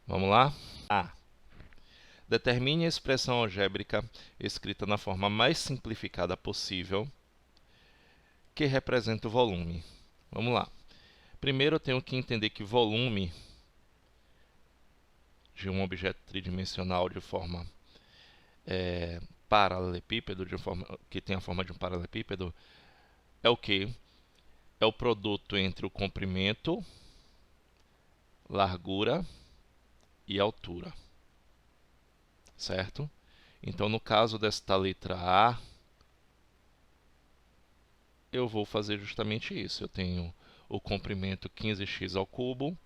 Vamos lá? A. Determine a expressão algébrica escrita na forma mais simplificada possível que representa o volume. Vamos lá. Primeiro eu tenho que entender que volume de um objeto tridimensional de forma paralelepípedo, que tem a forma de um paralelepípedo, é o quê? É o produto entre o comprimento, largura e altura. Certo? Então, no caso desta letra A, eu vou fazer justamente isso. Eu tenho o comprimento 15x ao cubo,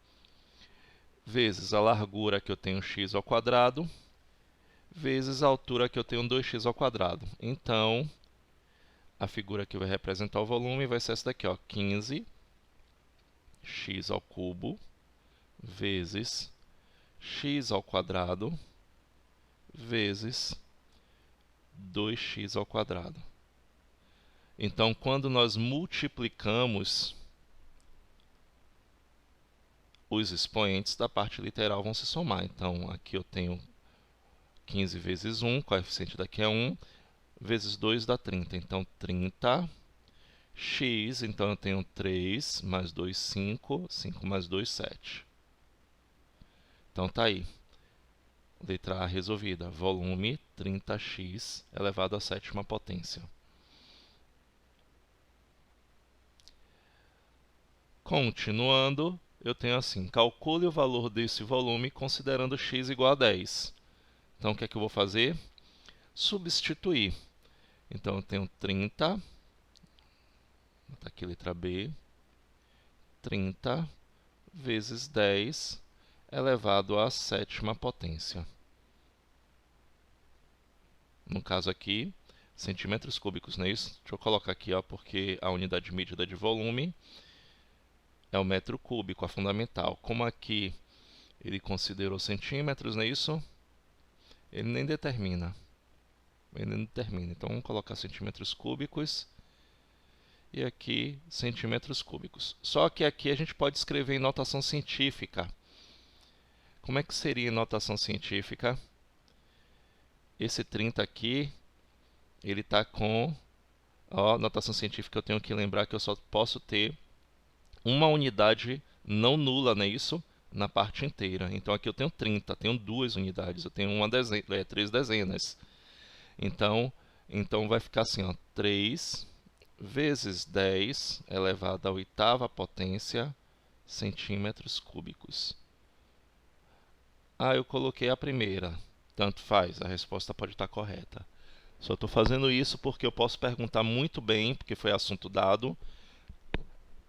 vezes a largura que eu tenho x ao quadrado, vezes a altura que eu tenho 2x ao quadrado. Então, a figura que vai representar o volume vai ser essa daqui, ó, 15x ao cubo, vezes x ao quadrado, vezes 2x ao quadrado. Então, quando nós multiplicamos, os expoentes da parte literal vão se somar. Então, aqui eu tenho 15 vezes 1, o coeficiente daqui é 1, vezes 2 dá 30. Então, 30x, então eu tenho 3 mais 2, 5, 5 mais 2, 7. Então, tá aí. Letra A resolvida. Volume 30x elevado à sétima potência. Continuando, eu tenho assim, calcule o valor desse volume considerando x igual a 10. Então, o que é que eu vou fazer? Substituir. Então, eu tenho 30, vou botar aqui letra B, 30 vezes 10 elevado à sétima potência. No caso aqui, centímetros cúbicos, não é isso? Deixa eu colocar aqui, ó, porque a unidade de medida de volume é o metro cúbico, a fundamental. Como aqui ele considerou centímetros, não é isso? Ele nem determina. Então, vamos colocar centímetros cúbicos. E aqui, centímetros cúbicos. Só que aqui a gente pode escrever em notação científica. Como é que seria em notação científica? Esse 30 aqui, ele está com... Ó, notação científica, eu tenho que lembrar que eu só posso ter uma unidade não nula, não é isso? Na parte inteira. Então, aqui eu tenho 30, tenho duas unidades. Eu tenho três dezenas. Então, vai ficar assim, ó, 3 vezes 10 elevado à oitava potência centímetros cúbicos. Ah, eu coloquei a primeira. Tanto faz, a resposta pode estar correta. Só estou fazendo isso porque eu posso perguntar muito bem, porque foi assunto dado,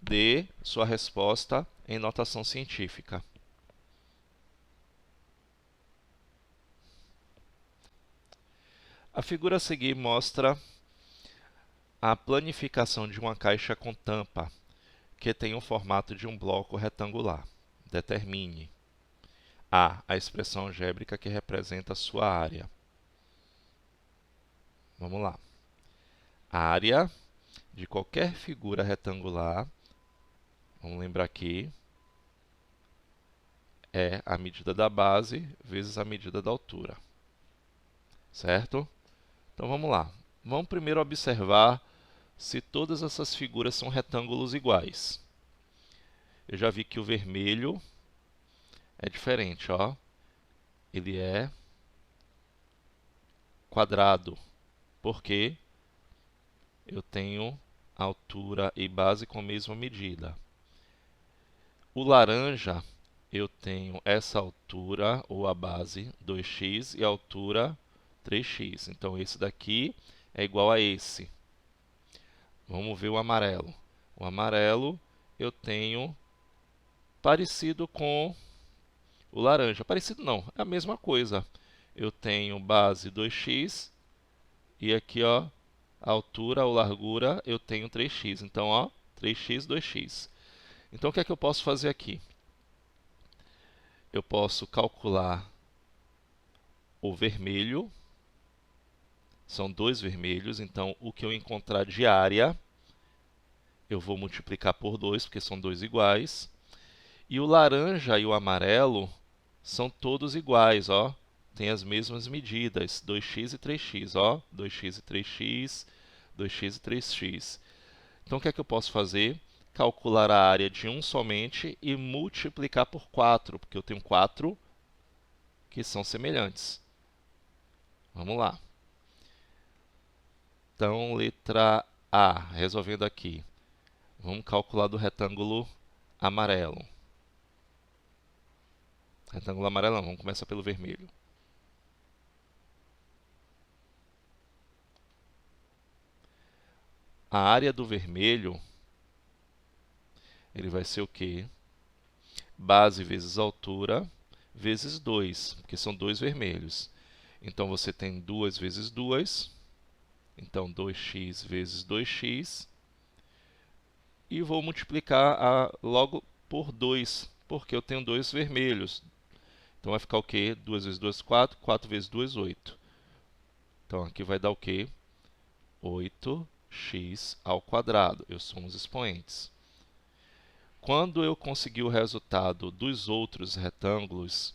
dê sua resposta em notação científica. A figura a seguir mostra a planificação de uma caixa com tampa, que tem o formato de um bloco retangular. Determine a expressão algébrica que representa a sua área. Vamos lá. A área de qualquer figura retangular, vamos lembrar aqui, é a medida da base vezes a medida da altura. Certo? Então vamos lá. Vamos primeiro observar se todas essas figuras são retângulos iguais. Eu já vi que o vermelho é diferente, ó. Ele é quadrado, porque eu tenho altura e base com a mesma medida. O laranja, eu tenho essa altura, ou a base, 2x, e a altura, 3x. Então, esse daqui é igual a esse. Vamos ver o amarelo. O amarelo, eu tenho parecido com o laranja. Parecido não, é a mesma coisa. Eu tenho base 2x, e aqui, ó, a altura ou largura, eu tenho 3x. Então, ó, 3x, 2x. Então, o que é que eu posso fazer aqui? Eu posso calcular o vermelho. São dois vermelhos, então o que eu encontrar de área, eu vou multiplicar por 2, porque são dois iguais. E o laranja e o amarelo, São todos iguais, ó. Tem as mesmas medidas, 2x e 3x, ó. 2x e 3x, 2x e 3x. Então, o que é que eu posso fazer? Calcular a área de um somente e multiplicar por 4, porque eu tenho 4 que são semelhantes. Vamos lá. Então, letra A, resolvendo aqui. Vamos calcular do retângulo amarelo. Retângulo amarelo não, vamos começar pelo vermelho. A área do vermelho, ele vai ser o quê? Base vezes altura vezes 2, porque são dois vermelhos. Então, você tem 2 vezes 2, então 2x vezes 2x, e vou multiplicar logo por 2, porque eu tenho dois vermelhos. Então, vai ficar o quê? 2 vezes 2, 4, 4 vezes 2, 8. Então, aqui vai dar o quê? 8x ao quadrado. Eu somo os expoentes. Quando eu conseguir o resultado dos outros retângulos,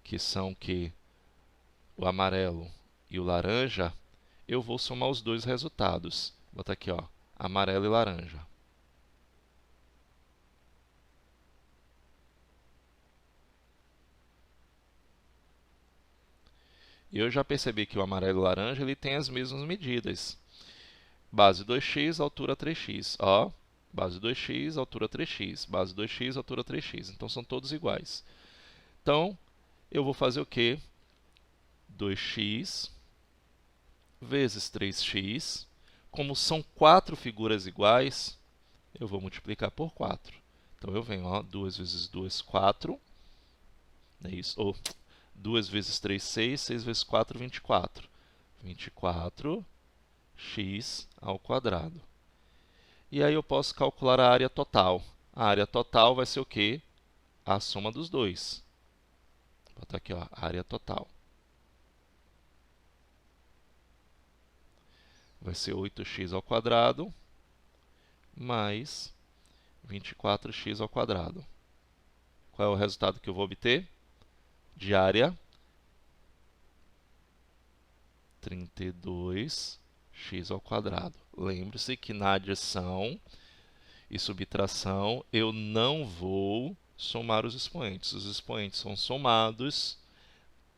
que são que o amarelo e o laranja, eu vou somar os dois resultados. Vou botar aqui, ó, amarelo e laranja. E eu já percebi que o amarelo e o laranja ele tem as mesmas medidas. Base 2x, altura 3x. Ó, base 2x, altura 3x. Base 2x, altura 3x. Então, são todos iguais. Então, eu vou fazer o quê? 2x vezes 3x. Como são 4 figuras iguais, eu vou multiplicar por 4. Então, eu venho, ó, 2 vezes 2, 4. É isso. Ou 2 vezes 3, 6. 6 vezes 4, 24. 24x ao quadrado. E aí eu posso calcular a área total. A área total vai ser o quê? A soma dos dois. Vou botar aqui, ó, a área total. Vai ser 8x ao quadrado mais 24x ao quadrado. Qual é o resultado que eu vou obter? De área, 32x ao quadrado. Lembre-se que na adição e subtração eu não vou somar os expoentes. Os expoentes são somados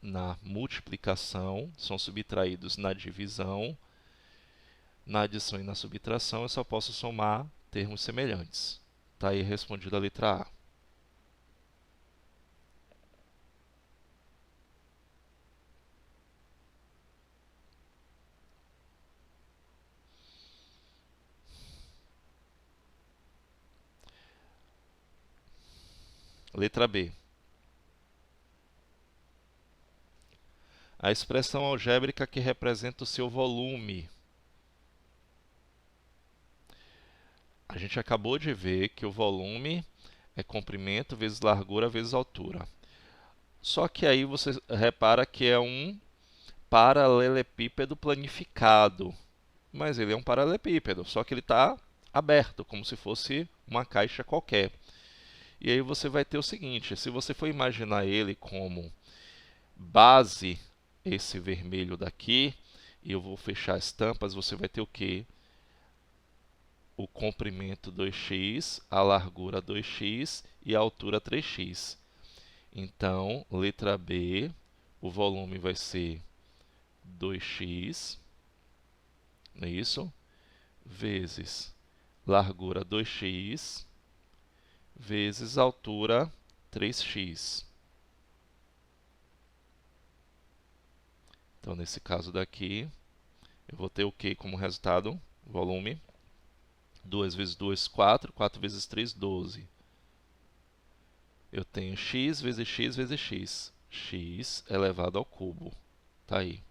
na multiplicação, são subtraídos na divisão. Na adição e na subtração eu só posso somar termos semelhantes. Está aí respondida a letra A. Letra B. A expressão algébrica que representa o seu volume. A gente acabou de ver que o volume é comprimento vezes largura vezes altura. Só que aí você repara que é um paralelepípedo planificado. Mas ele é um paralelepípedo, só que ele está aberto, como se fosse uma caixa qualquer. E aí você vai ter o seguinte, se você for imaginar ele como base, esse vermelho daqui, e eu vou fechar as tampas, você vai ter o quê? O comprimento 2x, a largura 2x e a altura 3x. Então, letra B, o volume vai ser 2x, não é isso? Vezes largura 2x, vezes altura 3x. Então, nesse caso daqui, eu vou ter o que como resultado? Volume. 2 vezes 2, 4. 4 vezes 3, 12. Eu tenho x vezes x vezes x. X elevado ao cubo. Tá aí.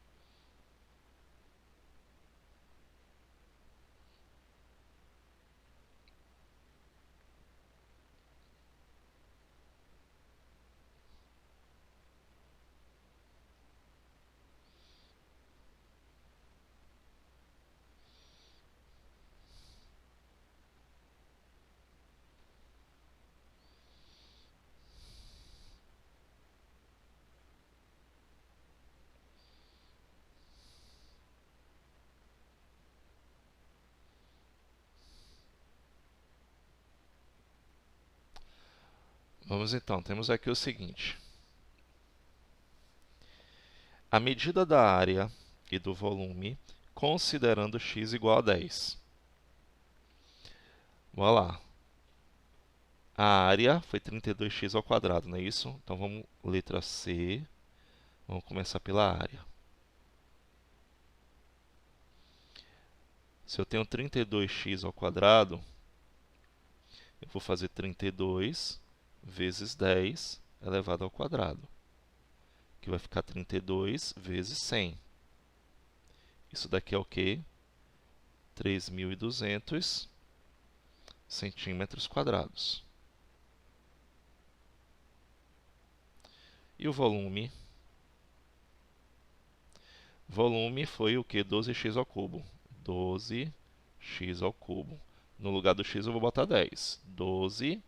Vamos então, temos aqui o seguinte. A medida da área e do volume, considerando x igual a 10. Vamos lá. A área foi 32x ao quadrado, não é isso? Então vamos, letra C, vamos começar pela área. Se eu tenho 32x ao quadrado, eu vou fazer 32 vezes 10 elevado ao quadrado, que vai ficar 32 vezes 100. Isso daqui é o quê? 3.200 centímetros quadrados. E o volume? Volume foi o quê? 12x ao cubo. 12x ao cubo. No lugar do x eu vou botar 10. 12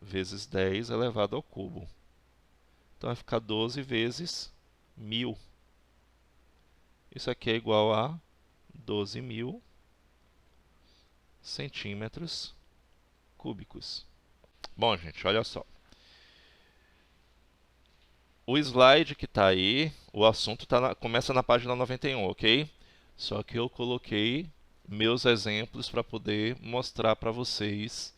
vezes 10 elevado ao cubo. Então vai ficar 12 vezes 1.000. Isso aqui é igual a 12.000 centímetros cúbicos. Bom, gente, olha só. O slide que está aí, o assunto começa na página 91, ok? Só que eu coloquei meus exemplos para poder mostrar para vocês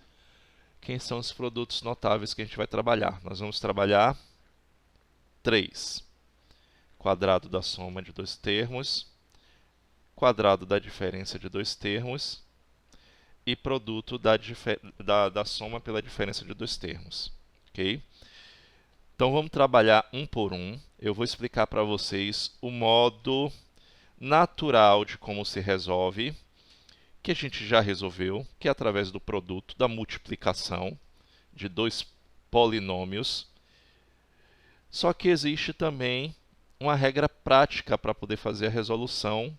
quem são os produtos notáveis que a gente vai trabalhar. Nós vamos trabalhar 3. Quadrado da soma de dois termos, quadrado da diferença de dois termos e produto da soma pela diferença de dois termos, ok? Então vamos trabalhar um por um. Eu vou explicar para vocês o modo natural de como se resolve, que a gente já resolveu, que é através do produto da multiplicação de dois polinômios. Só que existe também uma regra prática para poder fazer a resolução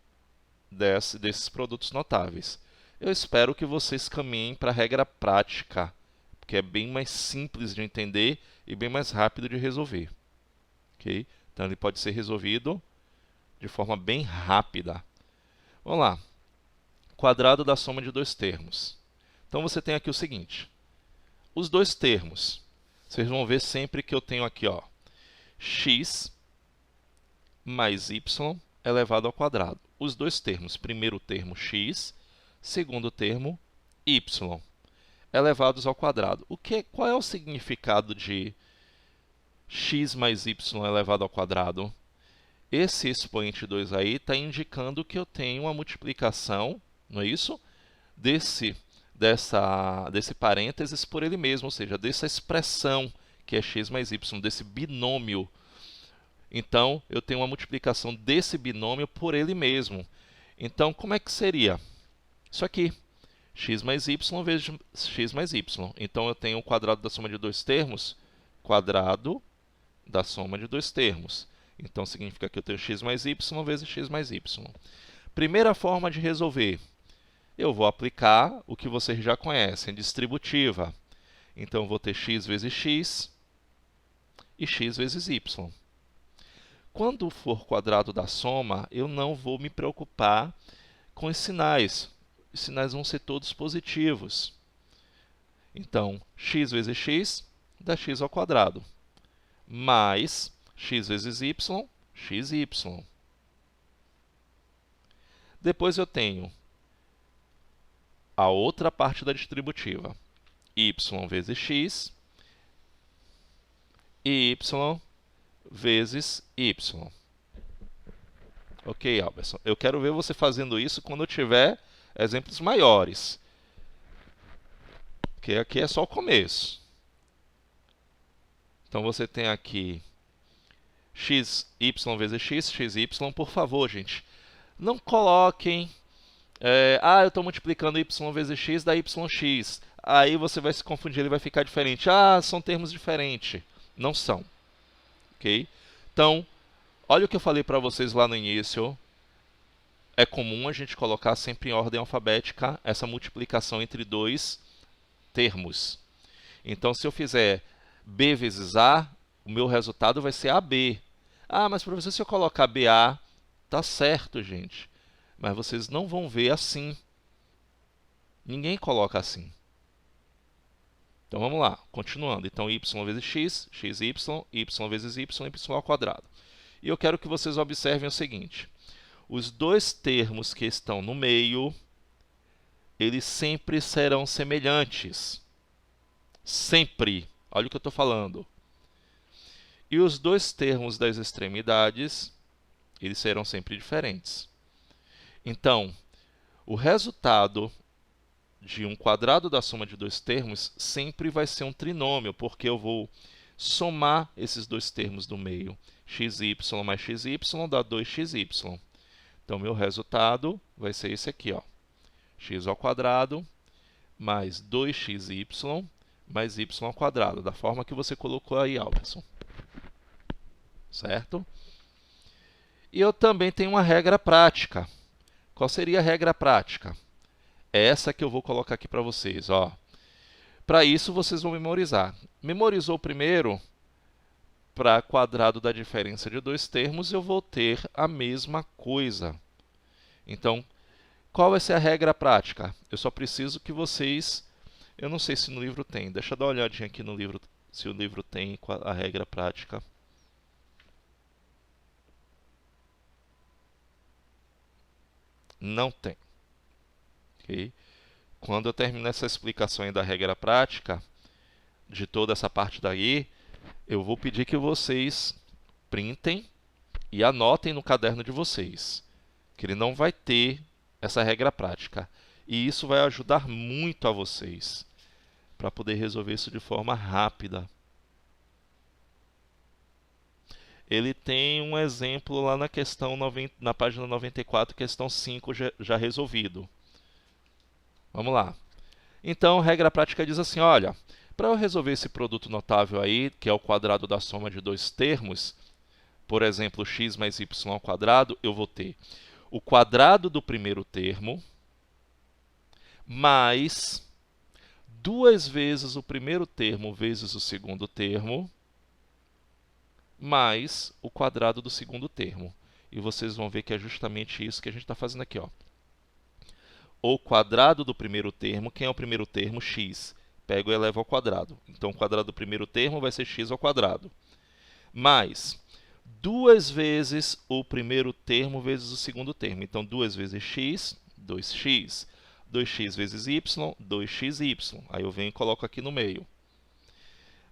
desses produtos notáveis. Eu espero que vocês caminhem para a regra prática, porque é bem mais simples de entender e bem mais rápido de resolver. Okay? Então, ele pode ser resolvido de forma bem rápida. Vamos lá. Quadrado da soma de dois termos. Então, você tem aqui o seguinte. Os dois termos. Vocês vão ver sempre que eu tenho aqui, ó, x mais y elevado ao quadrado. Os dois termos. Primeiro termo x, segundo termo y, elevados ao quadrado. Qual é o significado de x mais y elevado ao quadrado? Esse expoente 2 aí está indicando que eu tenho uma multiplicação, não é isso? Desse parênteses por ele mesmo, ou seja, dessa expressão que é x mais y, desse binômio. Então, eu tenho uma multiplicação desse binômio por ele mesmo. Então, como é que seria? Isso aqui, x mais y vezes x mais y. Então, eu tenho o quadrado da soma de dois termos, quadrado da soma de dois termos. Então, significa que eu tenho x mais y vezes x mais y. Primeira forma de resolver. Eu vou aplicar o que vocês já conhecem, distributiva. Então, eu vou ter x vezes x e x vezes y. Quando for quadrado da soma, eu não vou me preocupar com os sinais. Os sinais vão ser todos positivos. Então, x vezes x dá x ao quadrado. Mais x vezes y, xy. Depois eu tenho a outra parte da distributiva. Y vezes x e y vezes y. Ok, Alberson. Eu quero ver você fazendo isso quando eu tiver exemplos maiores. Porque aqui é só o começo. Então, você tem aqui xy vezes x, xy. Por favor, gente, não coloquem... eu estou multiplicando y vezes x, dá yx. Aí você vai se confundir, ele vai ficar diferente. São termos diferentes. Não são. Ok? Então, olha o que eu falei para vocês lá no início. É comum a gente colocar sempre em ordem alfabética essa multiplicação entre dois termos. Então, se eu fizer b vezes a, o meu resultado vai ser AB. Mas professor, se eu colocar BA, tá certo, gente. Mas vocês não vão ver assim. Ninguém coloca assim. Então vamos lá, continuando. Então y vezes x, xy, y vezes y, y ao quadrado. E eu quero que vocês observem o seguinte. Os dois termos que estão no meio, eles sempre serão semelhantes. Sempre. Olha o que eu estou falando. E os dois termos das extremidades, eles serão sempre diferentes. Então, o resultado de um quadrado da soma de dois termos sempre vai ser um trinômio, porque eu vou somar esses dois termos do meio. xy mais xy dá 2xy. Então, meu resultado vai ser esse aqui, ó. X ao quadrado mais 2xy mais y ao quadrado, da forma que você colocou aí, Alberson. Certo? E eu também tenho uma regra prática. Qual seria a regra prática? É essa que eu vou colocar aqui para vocês. Para isso, vocês vão memorizar. Memorizou primeiro, para quadrado da diferença de dois termos, eu vou ter a mesma coisa. Então, qual vai ser a regra prática? Eu só preciso que vocês... Eu não sei se no livro tem. Deixa eu dar uma olhadinha aqui no livro, se o livro tem a regra prática. Não tem. Okay? Quando eu terminar essa explicação aí da regra prática, de toda essa parte daí, eu vou pedir que vocês printem e anotem no caderno de vocês, que ele não vai ter essa regra prática. E isso vai ajudar muito a vocês, para poder resolver isso de forma rápida. Ele tem um exemplo lá na questão na página 94, questão 5, já resolvido. Vamos lá. Então, a regra prática diz assim, olha, para eu resolver esse produto notável aí, que é o quadrado da soma de dois termos, por exemplo, x mais y ao quadrado, eu vou ter o quadrado do primeiro termo mais 2 vezes o primeiro termo vezes o segundo termo mais o quadrado do segundo termo. E vocês vão ver que é justamente isso que a gente está fazendo aqui, ó. O quadrado do primeiro termo, quem é o primeiro termo? X. Pego e elevo ao quadrado. Então, o quadrado do primeiro termo vai ser x ao quadrado. Mais 2 vezes o primeiro termo vezes o segundo termo. Então, 2 vezes x, 2x. 2x vezes y, 2xy. Aí eu venho e coloco aqui no meio.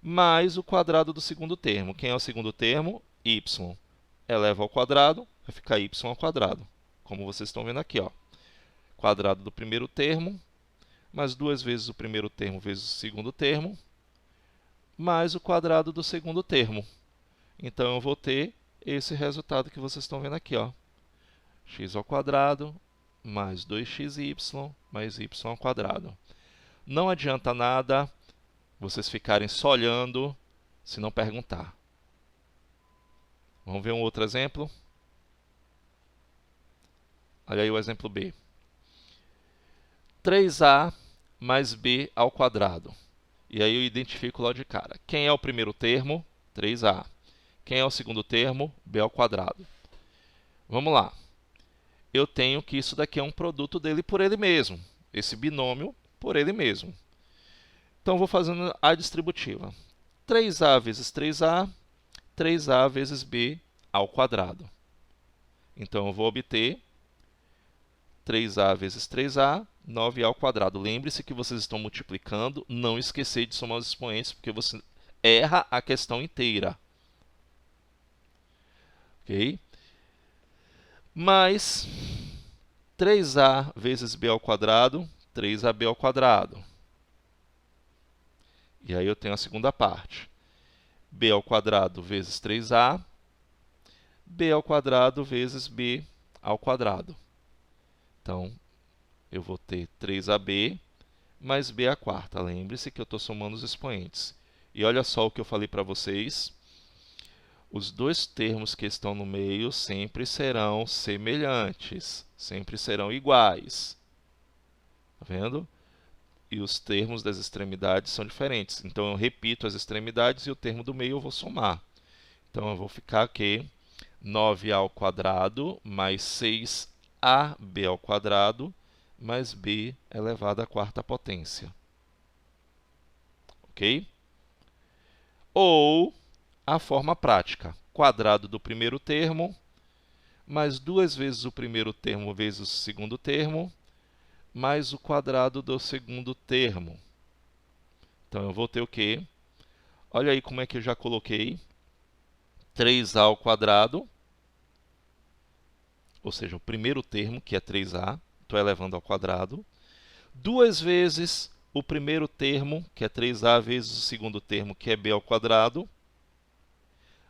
Mais o quadrado do segundo termo. Quem é o segundo termo? Y. Eleva ao quadrado, vai ficar y ao quadrado. Como vocês estão vendo aqui, ó. Quadrado do primeiro termo, mais 2 vezes o primeiro termo vezes o segundo termo, mais o quadrado do segundo termo. Então, eu vou ter esse resultado que vocês estão vendo aqui, ó. X ao quadrado mais 2xy mais y ao quadrado. Não adianta nada vocês ficarem só olhando se não perguntar. Vamos ver um outro exemplo? Olha aí o exemplo B. 3a mais b ao quadrado. E aí eu identifico logo de cara. Quem é o primeiro termo? 3a. Quem é o segundo termo? b ao quadrado. Vamos lá. Eu tenho que isso daqui é um produto dele por ele mesmo. Esse binômio por ele mesmo. Então, vou fazendo a distributiva. 3a vezes 3a, 3a vezes b ao quadrado. Então, eu vou obter 3a vezes 3a, 9a ao quadrado. Lembre-se que vocês estão multiplicando, não esquecer de somar os expoentes, porque você erra a questão inteira. Ok? Mais 3a vezes b ao quadrado, 3ab ao quadrado. E aí eu tenho a segunda parte. b ao quadrado vezes 3a, b ao quadrado vezes b ao quadrado. Então, eu vou ter 3ab mais b à quarta. Lembre-se que eu estou somando os expoentes. E olha só o que eu falei para vocês. Os dois termos que estão no meio sempre serão semelhantes, sempre serão iguais. Tá vendo? E os termos das extremidades são diferentes. Então, eu repito as extremidades e o termo do meio eu vou somar. Então, eu vou ficar aqui 9a ao quadrado mais 6ab ao quadrado mais b elevado à quarta potência. Ok? ok? Ou a forma prática, quadrado do primeiro termo, mais 2 vezes o primeiro termo vezes o segundo termo, mais o quadrado do segundo termo. Então, eu vou ter o quê? Olha aí como é que eu já coloquei 3a ao quadrado, ou seja, o primeiro termo, que é 3a, estou elevando ao quadrado, 2 vezes o primeiro termo, que é 3a, vezes o segundo termo, que é b ao quadrado,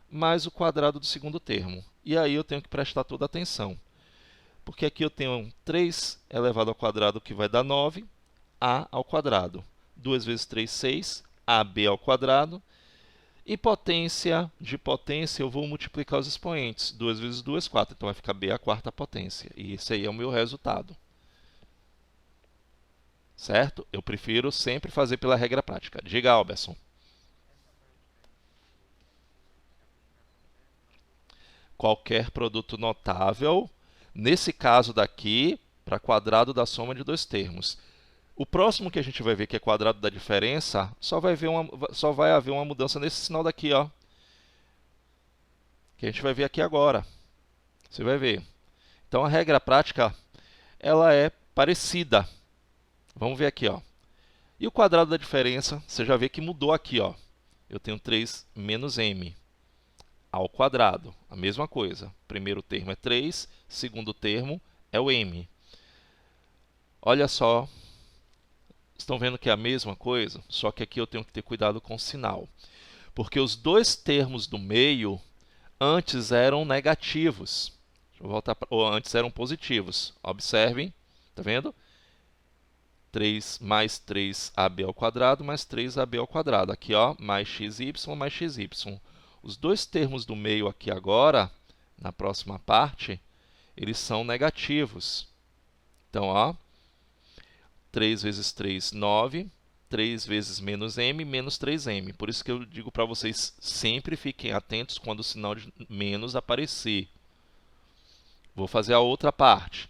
mais o quadrado do segundo termo. E aí eu tenho que prestar toda atenção, porque aqui eu tenho 3 elevado ao quadrado, que vai dar 9, a ao quadrado. 2 vezes 3, 6, ab ao quadrado. E potência de potência, eu vou multiplicar os expoentes. 2 vezes 2, 4. Então vai ficar b à quarta potência. E esse aí é o meu resultado. Certo? Eu prefiro sempre fazer pela regra prática. Diga, Alberson. Qualquer produto notável, nesse caso daqui, para quadrado da soma de dois termos. O próximo que a gente vai ver, que é quadrado da diferença, só vai haver uma mudança nesse sinal daqui, ó, que a gente vai ver aqui agora. Você vai ver. Então, a regra prática, ela é parecida. Vamos ver aqui, ó. E o quadrado da diferença, você já vê que mudou aqui, ó. Eu tenho 3 menos m ao quadrado. A mesma coisa. Primeiro termo é 3, segundo termo é o m. Olha só. Estão vendo que é a mesma coisa? Só que aqui eu tenho que ter cuidado com o sinal. Porque os dois termos do meio antes eram negativos. Deixa eu voltar ou antes eram positivos. Observem. Tá vendo? 3 mais 3ab ao quadrado mais 3ab ao quadrado. Aqui, ó, mais xy mais xy. Os dois termos do meio aqui agora, na próxima parte, eles são negativos. Então, ó, 3 vezes 3, 9. 3 vezes menos m, menos 3m. Por isso que eu digo para vocês, sempre fiquem atentos quando o sinal de menos aparecer. Vou fazer a outra parte.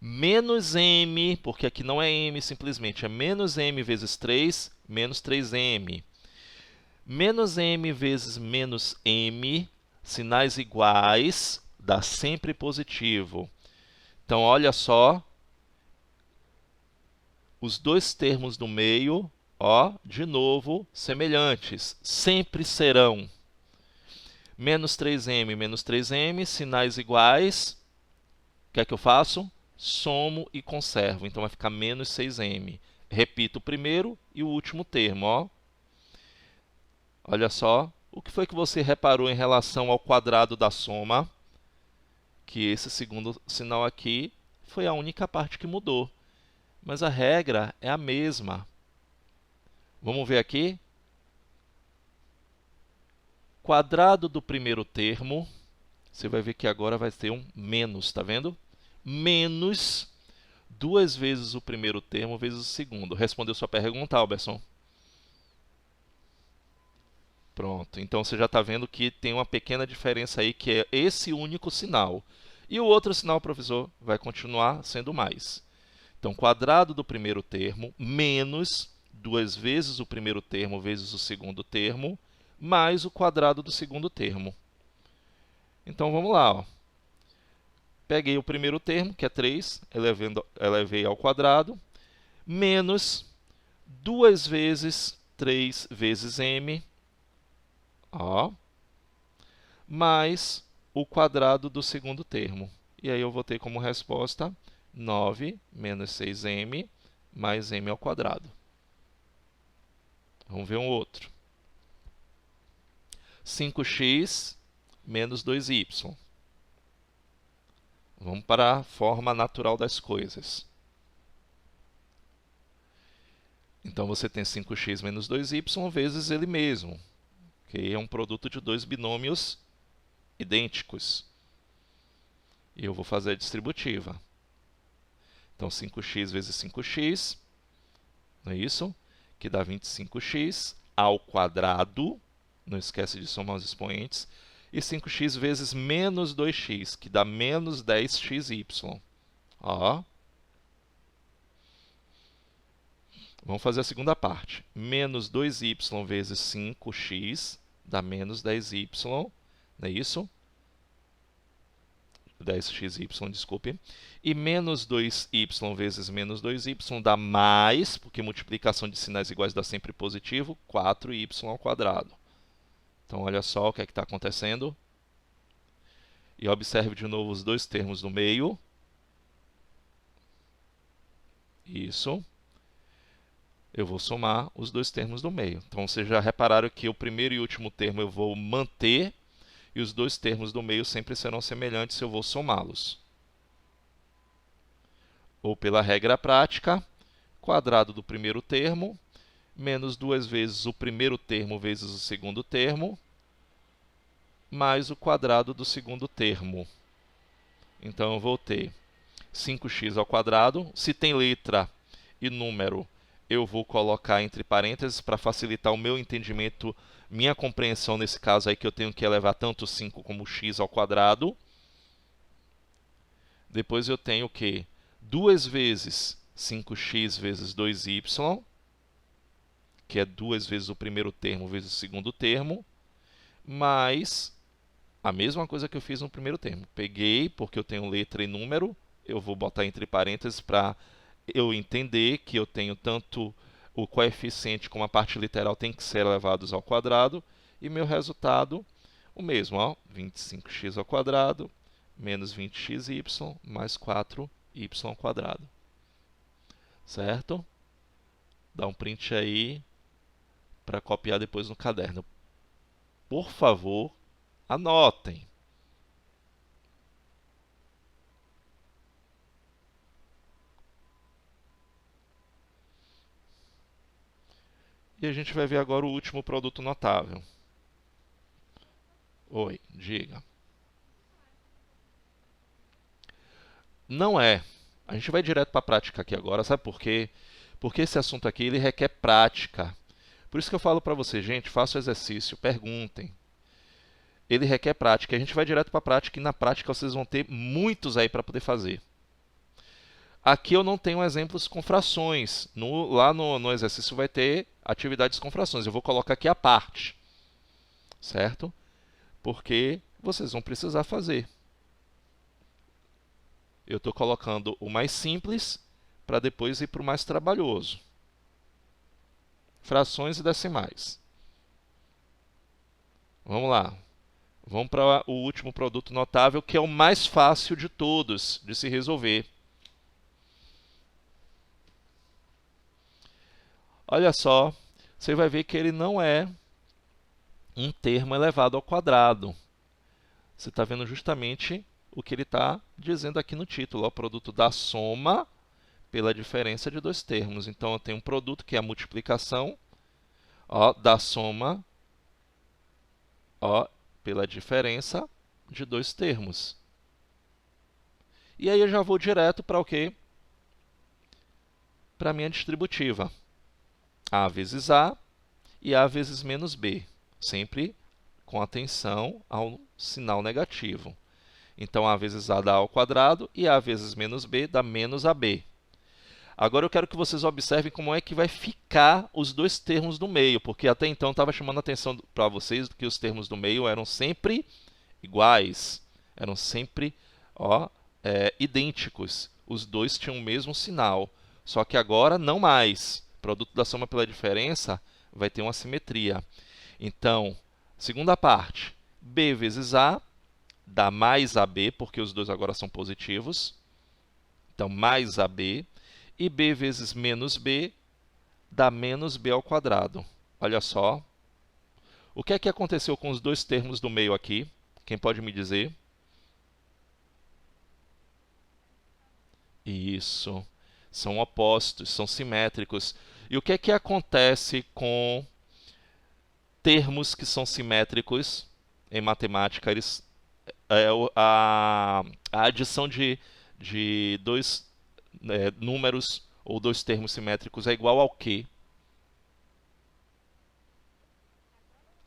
Menos m, porque aqui não é m simplesmente, é menos m vezes 3, menos 3m. Menos m vezes menos m, sinais iguais, dá sempre positivo. Então, olha só, os dois termos do meio, ó, de novo, semelhantes, sempre serão. Menos 3m, menos 3m, sinais iguais, o que é que eu faço? Somo e conservo, então vai ficar menos 6m. Repito o primeiro e o último termo, ó. Olha só, o que foi que você reparou em relação ao quadrado da soma? Que esse segundo sinal aqui foi a única parte que mudou. Mas a regra é a mesma. Vamos ver aqui? Quadrado do primeiro termo, você vai ver que agora vai ter um menos, tá vendo? Menos 2 vezes o primeiro termo vezes o segundo. Respondeu sua pergunta, Alberson? Pronto, então você já está vendo que tem uma pequena diferença aí, que é esse único sinal. E o outro sinal, professor, vai continuar sendo mais. Então, quadrado do primeiro termo menos 2 vezes o primeiro termo vezes o segundo termo, mais o quadrado do segundo termo. Então, vamos lá, ó. Peguei o primeiro termo, que é 3, elevei ao quadrado, menos 2 vezes 3 vezes m, ó, mais o quadrado do segundo termo. E aí eu vou ter como resposta 9 menos 6m mais m ao quadrado. Vamos ver um outro. 5x menos 2y. Vamos para a forma natural das coisas. Então, você tem 5x menos 2y vezes ele mesmo, que é um produto de dois binômios idênticos. E eu vou fazer a distributiva. Então, 5x vezes 5x, não é isso? Que dá 25x ao quadrado. Não esquece de somar os expoentes. E 5x vezes menos 2x, que dá menos 10xy. Ó. Vamos fazer a segunda parte. Menos 2y vezes 5x dá menos 10y, não é isso? 10xy, desculpe. E menos 2y vezes menos 2y dá mais, porque multiplicação de sinais iguais dá sempre positivo, 4y². Então, olha só o que é que está acontecendo. E observe de novo os dois termos no meio. Isso. Eu vou somar os dois termos do meio. Então, vocês já repararam que o primeiro e último termo eu vou manter, e os dois termos do meio sempre serão semelhantes se eu vou somá-los. Ou pela regra prática, quadrado do primeiro termo, menos 2 vezes o primeiro termo vezes o segundo termo, mais o quadrado do segundo termo. Então, eu vou ter 5x². Se tem letra e número, eu vou colocar entre parênteses para facilitar o meu entendimento, minha compreensão nesse caso aí, que eu tenho que elevar tanto 5 como x². Depois eu tenho o quê? 2 vezes 5x vezes 2y, que é 2 vezes o primeiro termo vezes o segundo termo, mais a mesma coisa que eu fiz no primeiro termo. Peguei, porque eu tenho letra e número, eu vou botar entre parênteses para eu entender que eu tenho tanto o coeficiente como a parte literal tem que ser elevados ao quadrado, e meu resultado, o mesmo, ó, 25x² menos 20xy mais 4y². Certo? Dá um print aí para copiar depois no caderno. Por favor, anotem. E a gente vai ver agora o último produto notável. Oi, diga. Não é. A gente vai direto para a prática aqui agora. Sabe por quê? Porque esse assunto aqui ele requer prática. Por isso que eu falo para você, gente, faça o exercício, perguntem. Ele requer prática. A gente vai direto para a prática e na prática vocês vão ter muitos aí para poder fazer. Aqui eu não tenho exemplos com frações. Lá no exercício vai ter atividades com frações. Eu vou colocar aqui a parte, certo? Porque vocês vão precisar fazer. Eu estou colocando o mais simples para depois ir para o mais trabalhoso. Frações e decimais. Vamos lá. Vamos para o último produto notável, que é o mais fácil de todos de se resolver. Olha só, você vai ver que ele não é um termo elevado ao quadrado. Você está vendo justamente o que ele está dizendo aqui no título, o produto da soma pela diferença de dois termos. Então, eu tenho um produto que é a multiplicação da soma pela diferença de dois termos. E aí eu já vou direto para o quê? Para a minha distributiva. A vezes A e A vezes menos B. Sempre com atenção ao sinal negativo. Então, A vezes A dá A ao quadrado e A vezes menos B dá menos AB. Agora eu quero que vocês observem como é que vai ficar os dois termos do meio, porque até então estava chamando a atenção para vocês que os termos do meio eram sempre iguais, eram sempre idênticos. Os dois tinham o mesmo sinal, só que agora não mais. O produto da soma pela diferença vai ter uma simetria. Então, segunda parte, B vezes A dá mais AB, porque os dois agora são positivos. Então, mais AB. E B vezes menos B dá menos B ao quadrado. Olha só. O que é que aconteceu com os dois termos do meio aqui? Quem pode me dizer? Isso. São opostos, são simétricos. E o que é que acontece com termos que são simétricos em matemática? A adição de dois números ou dois termos simétricos é igual ao quê?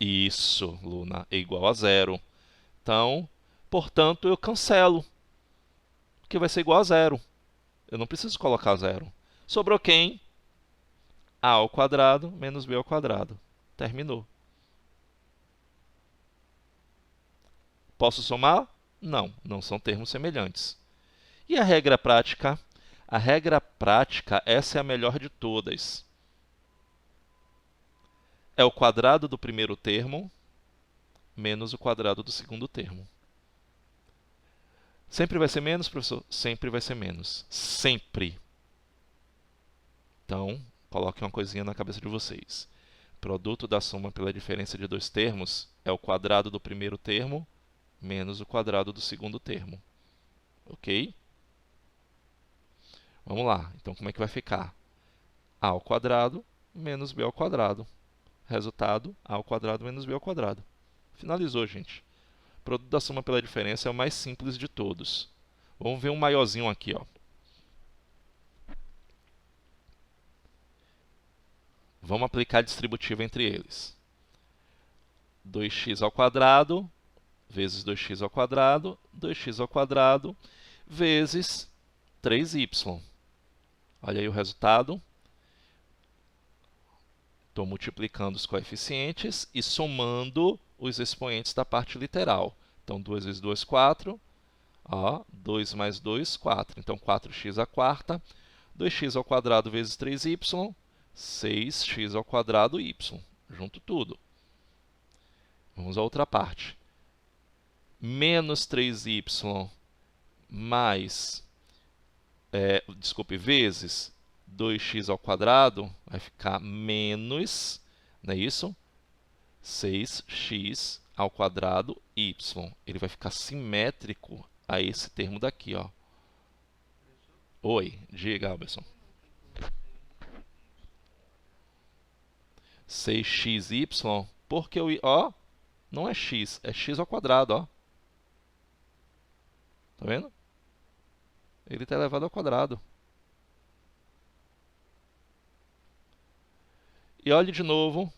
Isso, Luna, é igual a zero. Então, portanto, eu cancelo, porque vai ser igual a zero. Eu não preciso colocar zero. Sobrou quem? a ao quadrado menos b ao quadrado. Terminou. Posso somar? Não, não são termos semelhantes. E a regra prática? A regra prática, essa é a melhor de todas. É o quadrado do primeiro termo menos o quadrado do segundo termo. Sempre vai ser menos, professor? Sempre vai ser menos. Sempre. Então, coloque uma coisinha na cabeça de vocês. Produto da soma pela diferença de dois termos é o quadrado do primeiro termo menos o quadrado do segundo termo. Ok? Vamos lá. Então, como é que vai ficar? A ao quadrado menos b ao quadrado. Resultado, a ao quadrado menos b ao quadrado. Finalizou, gente. O produto da soma pela diferença é o mais simples de todos. Vamos ver um maiorzinho aqui, ó. Vamos aplicar a distributiva entre eles. 2x ao quadrado vezes 2x ao quadrado, 2x ao quadrado, vezes 3y. Olha aí o resultado. Estou multiplicando os coeficientes e somando os expoentes da parte literal. Então, 2 vezes 2, 4. Ó, 2 mais 2, 4. Então, 4x à quarta. 2x ao quadrado vezes 3y. 6x ao quadrado y. Junto tudo. Vamos à outra parte. Menos 3y mais, vezes 2x ao quadrado, vai ficar menos, não é isso? 6x ao quadrado y. Ele vai ficar simétrico a esse termo daqui, ó. Oi, diga, Alberson. 6xy, porque o ó, não é x, é x ao quadrado, ó. Tá vendo? Ele está elevado ao quadrado. E olhe de novo.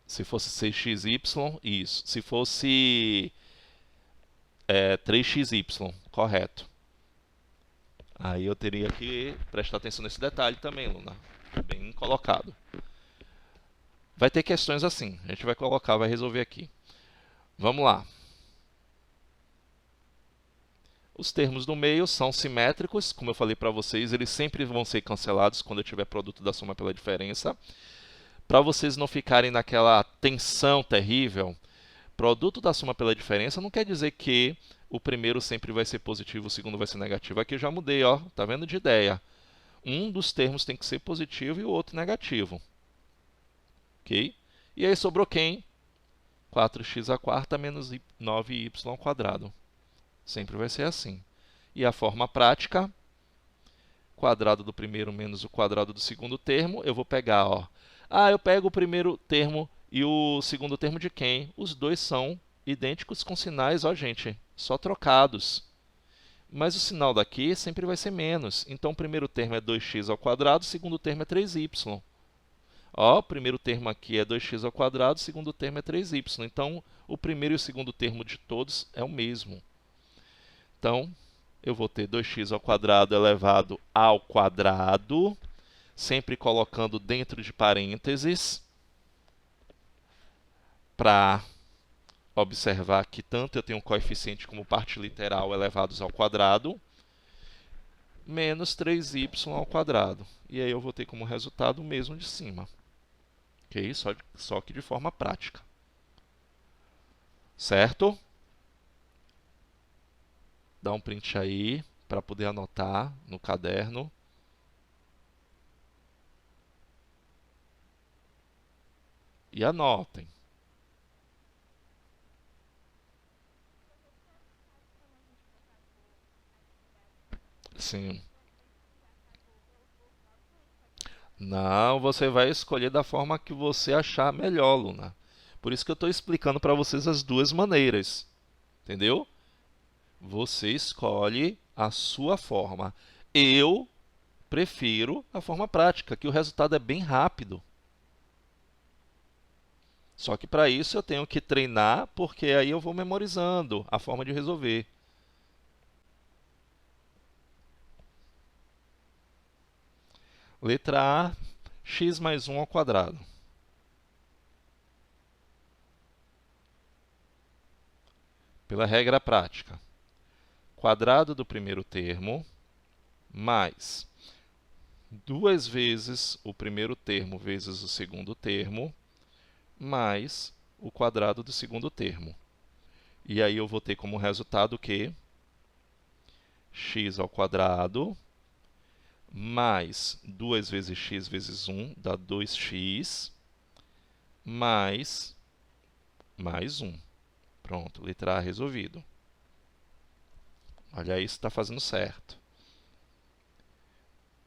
Se fosse 6xy, isso. Se fosse 3xy, correto. Aí eu teria que prestar atenção nesse detalhe também, Luna. Bem colocado. Vai ter questões assim. A gente vai colocar, vai resolver aqui. Vamos lá. Os termos do meio são simétricos. Como eu falei para vocês, eles sempre vão ser cancelados quando eu tiver produto da soma pela diferença. Para vocês não ficarem naquela tensão terrível, produto da soma pela diferença não quer dizer que o primeiro sempre vai ser positivo, o segundo vai ser negativo. Aqui eu já mudei, ó. Tá vendo de ideia? Um dos termos tem que ser positivo e o outro negativo. Ok? E aí sobrou quem? 4x à quarta menos 9y ao quadrado. Sempre vai ser assim. E a forma prática, quadrado do primeiro menos o quadrado do segundo termo, eu vou pegar, ó. Eu pego o primeiro termo e o segundo termo de quem? Os dois são idênticos com sinais, ó, gente, só trocados. Mas o sinal daqui sempre vai ser menos. Então, o primeiro termo é 2x ao quadrado, o segundo termo é 3y. Ó, o primeiro termo aqui é 2x ao quadrado, o segundo termo é 3y. Então, o primeiro e o segundo termo de todos é o mesmo. Então, eu vou ter 2x ao quadrado elevado ao quadrado, sempre colocando dentro de parênteses, para observar que tanto eu tenho coeficiente como parte literal elevados ao quadrado, menos 3y ao quadrado. E aí eu vou ter como resultado o mesmo de cima. Ok? Só que de forma prática. Certo? Dá um print aí para poder anotar no caderno. E anotem. Sim. Não, você vai escolher da forma que você achar melhor, Luna. Por isso que eu estou explicando para vocês as duas maneiras. Entendeu? Você escolhe a sua forma. Eu prefiro a forma prática, que o resultado é bem rápido. Só que para isso eu tenho que treinar, porque aí eu vou memorizando a forma de resolver. Letra A, x mais 1 ao quadrado. Pela regra prática, quadrado do primeiro termo mais 2 vezes o primeiro termo vezes o segundo termo, mais o quadrado do segundo termo. E aí eu vou ter como resultado o quê? X ao quadrado mais 2 vezes x vezes 1 dá 2x mais 1. Pronto, letra A resolvido. Olha aí se está fazendo certo.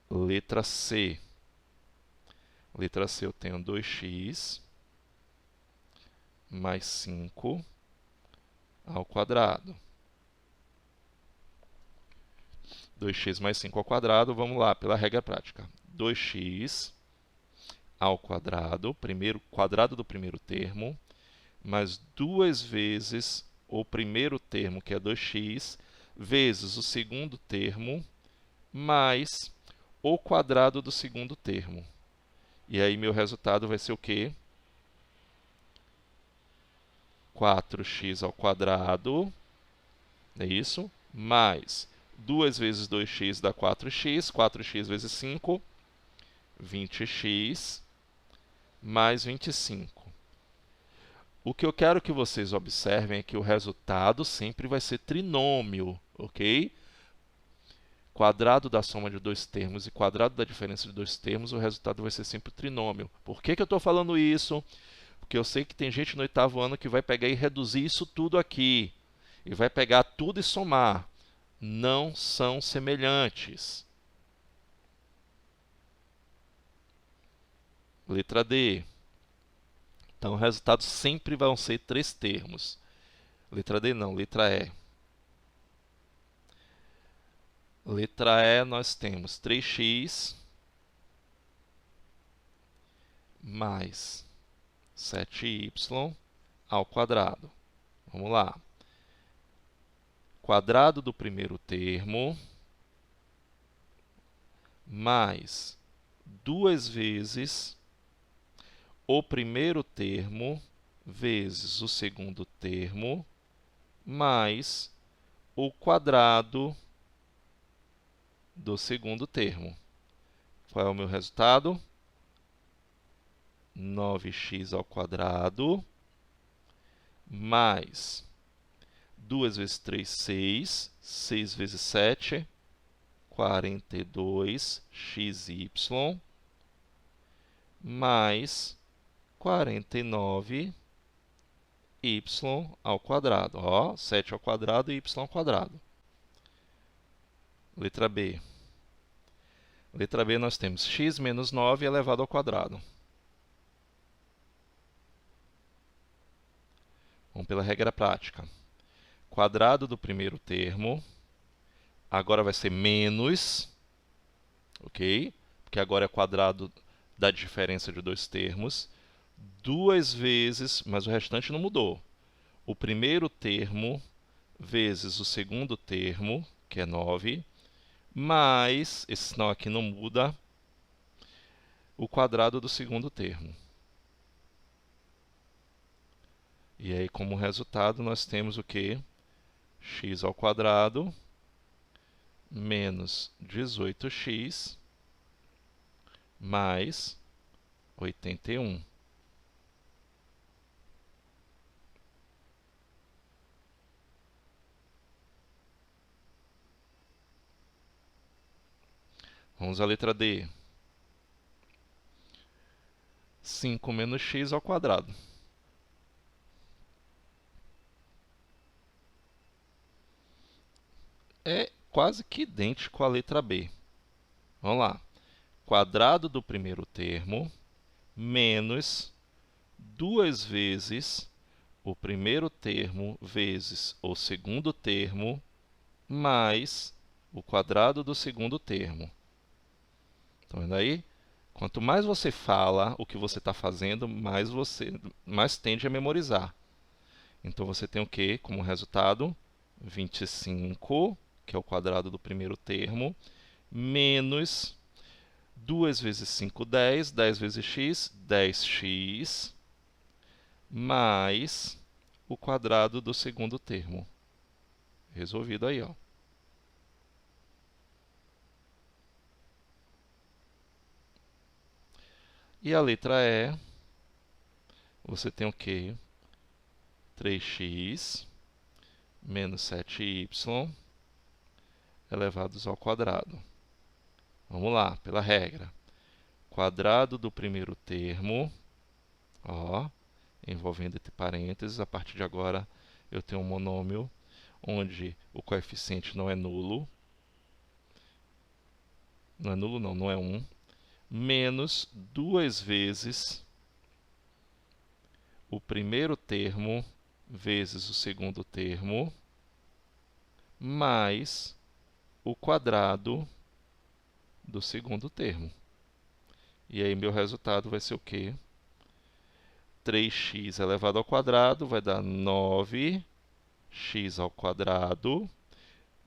Letra C. Letra C eu tenho 2x mais 5 ao quadrado. 2x mais 5 ao quadrado, vamos lá, pela regra prática. 2x ao quadrado, primeiro quadrado do primeiro termo, mais 2 vezes o primeiro termo, que é 2x, vezes o segundo termo, mais o quadrado do segundo termo. E aí meu resultado vai ser o quê? 4x ao quadrado, é isso? Mais 2 vezes 2x dá 4x, 4x vezes 5, 20x, mais 25. O que eu quero que vocês observem é que o resultado sempre vai ser trinômio, ok? Quadrado da soma de dois termos e quadrado da diferença de dois termos, o resultado vai ser sempre trinômio. Por que eu estou falando isso? Porque eu sei que tem gente no oitavo ano que vai pegar e reduzir isso tudo aqui. E vai pegar tudo e somar. Não são semelhantes. Letra D. Então, o resultado sempre vão ser 3 termos. Letra D não, letra E. Letra E, nós temos 3x mais 7y ao quadrado. Vamos lá. Quadrado do primeiro termo mais 2 vezes o primeiro termo vezes o segundo termo mais o quadrado do segundo termo. Qual é o meu resultado? 9x ao quadrado mais 2 vezes 3, 6. 6 vezes 7, 42xy mais 49y ao quadrado. Ó, 7 ao quadrado e y ao quadrado. Letra B. Letra B nós temos x menos 9 elevado ao quadrado. Vamos pela regra prática. Quadrado do primeiro termo, agora vai ser menos, ok? Porque agora é quadrado da diferença de dois termos. 2 vezes, mas o restante não mudou. O primeiro termo vezes o segundo termo, que é 9, mais, esse sinal aqui não muda, o quadrado do segundo termo. E aí, como resultado, nós temos o quê? X ao quadrado menos 18x mais 81. Vamos à letra D. 5 menos x ao quadrado. É quase que idêntico à letra B. Vamos lá. Quadrado do primeiro termo menos 2 vezes o primeiro termo vezes o segundo termo mais o quadrado do segundo termo. Estão vendo aí? Quanto mais você fala o que você está fazendo, mais tende a memorizar. Então você tem o quê como resultado? 25, que é o quadrado do primeiro termo, menos 2 vezes 5, 10. 10 vezes x, 10x, mais o quadrado do segundo termo. Resolvido aí, ó. E a letra E, você tem o quê? 3x menos 7y elevados ao quadrado. Vamos lá, pela regra. Quadrado do primeiro termo, ó, envolvendo entre parênteses. A partir de agora, eu tenho um monômio onde o coeficiente não é nulo. Não é nulo, não é 1. Menos 2 vezes o primeiro termo vezes o segundo termo, mais o quadrado do segundo termo. E aí, meu resultado vai ser o quê? 3x elevado ao quadrado vai dar 9x ao quadrado,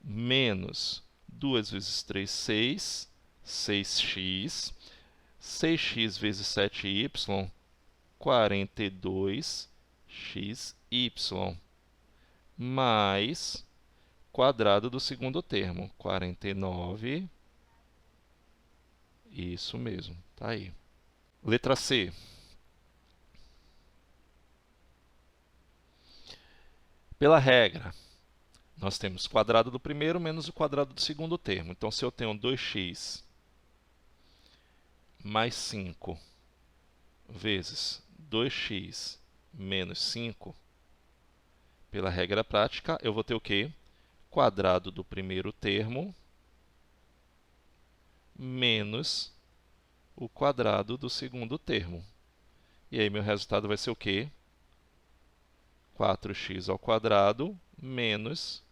menos 2 vezes 3, 6, 6x. 6x vezes 7y, 42xy, mais quadrado do segundo termo, 49. Isso mesmo, tá aí. Letra C. Pela regra, nós temos quadrado do primeiro menos o quadrado do segundo termo. Então, se eu tenho 2x mais 5 vezes 2x menos 5, pela regra prática, eu vou ter o quê? Quadrado do primeiro termo menos o quadrado do segundo termo. E aí, meu resultado vai ser o quê? 4x ao quadrado menos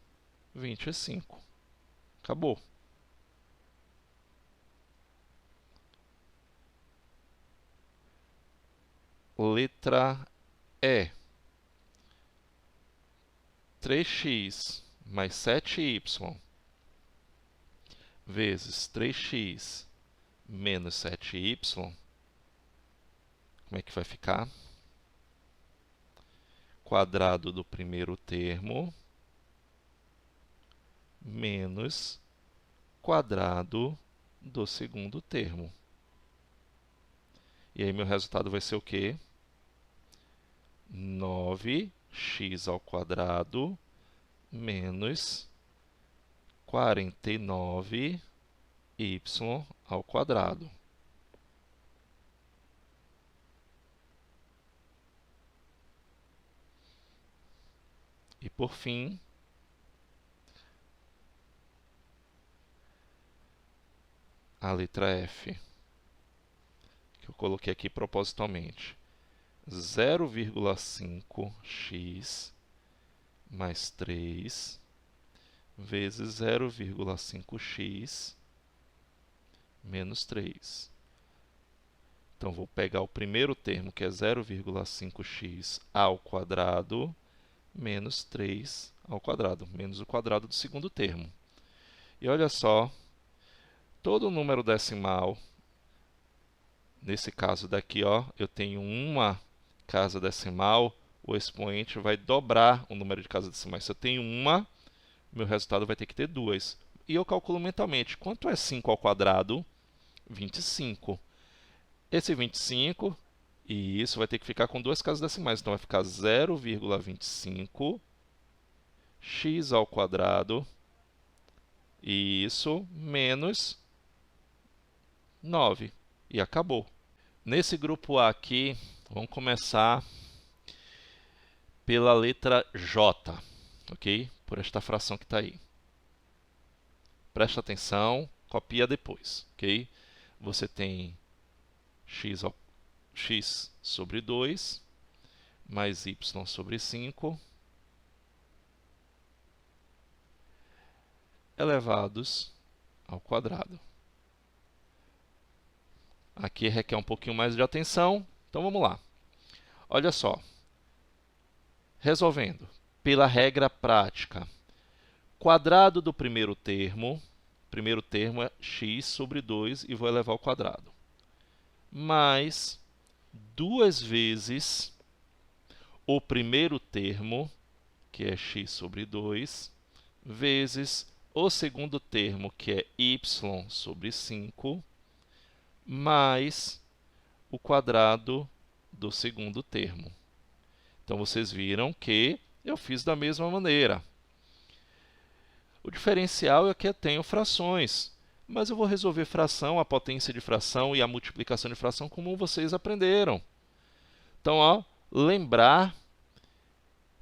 25. Acabou. Letra E. 3x mais 7y vezes 3x menos 7y. Como é que vai ficar? Quadrado do primeiro termo menos quadrado do segundo termo. E aí, meu resultado vai ser o quê? 9x ao quadrado menos 49y ao quadrado. E, por fim, a letra F, que eu coloquei aqui propositalmente. 0,5x mais 3 vezes 0,5x menos 3. Então, vou pegar o primeiro termo, que é 0,5x ao quadrado, menos 3 ao quadrado, menos o quadrado do segundo termo. E olha só, todo número decimal, nesse caso daqui, ó, eu tenho uma casa decimal, o expoente vai dobrar o número de casas decimais. Se eu tenho uma, meu resultado vai ter que ter duas. E eu calculo mentalmente, quanto é 5 ao quadrado? 25. Esse 25, e isso vai ter que ficar com duas casas decimais. Então, vai ficar 0,25 x ao quadrado, e isso, menos 9. E acabou. Nesse grupo A aqui, vamos começar pela letra J, ok? Por esta fração que está aí. Presta atenção, copia depois, ok? Você tem x sobre 2, mais y sobre 5, elevados ao quadrado. Aqui requer um pouquinho mais de atenção, então vamos lá. Olha só, resolvendo, pela regra prática, quadrado do primeiro termo primeiro termo é x sobre 2 e vou elevar ao quadrado. Mais 2 vezes o primeiro termo, que é x sobre 2, vezes o segundo termo, que é y sobre 5, mais o quadrado do segundo termo. Então, vocês viram que eu fiz da mesma maneira. O diferencial é que eu tenho frações, mas eu vou resolver fração, a potência de fração e a multiplicação de fração como vocês aprenderam. Então, ó, lembrar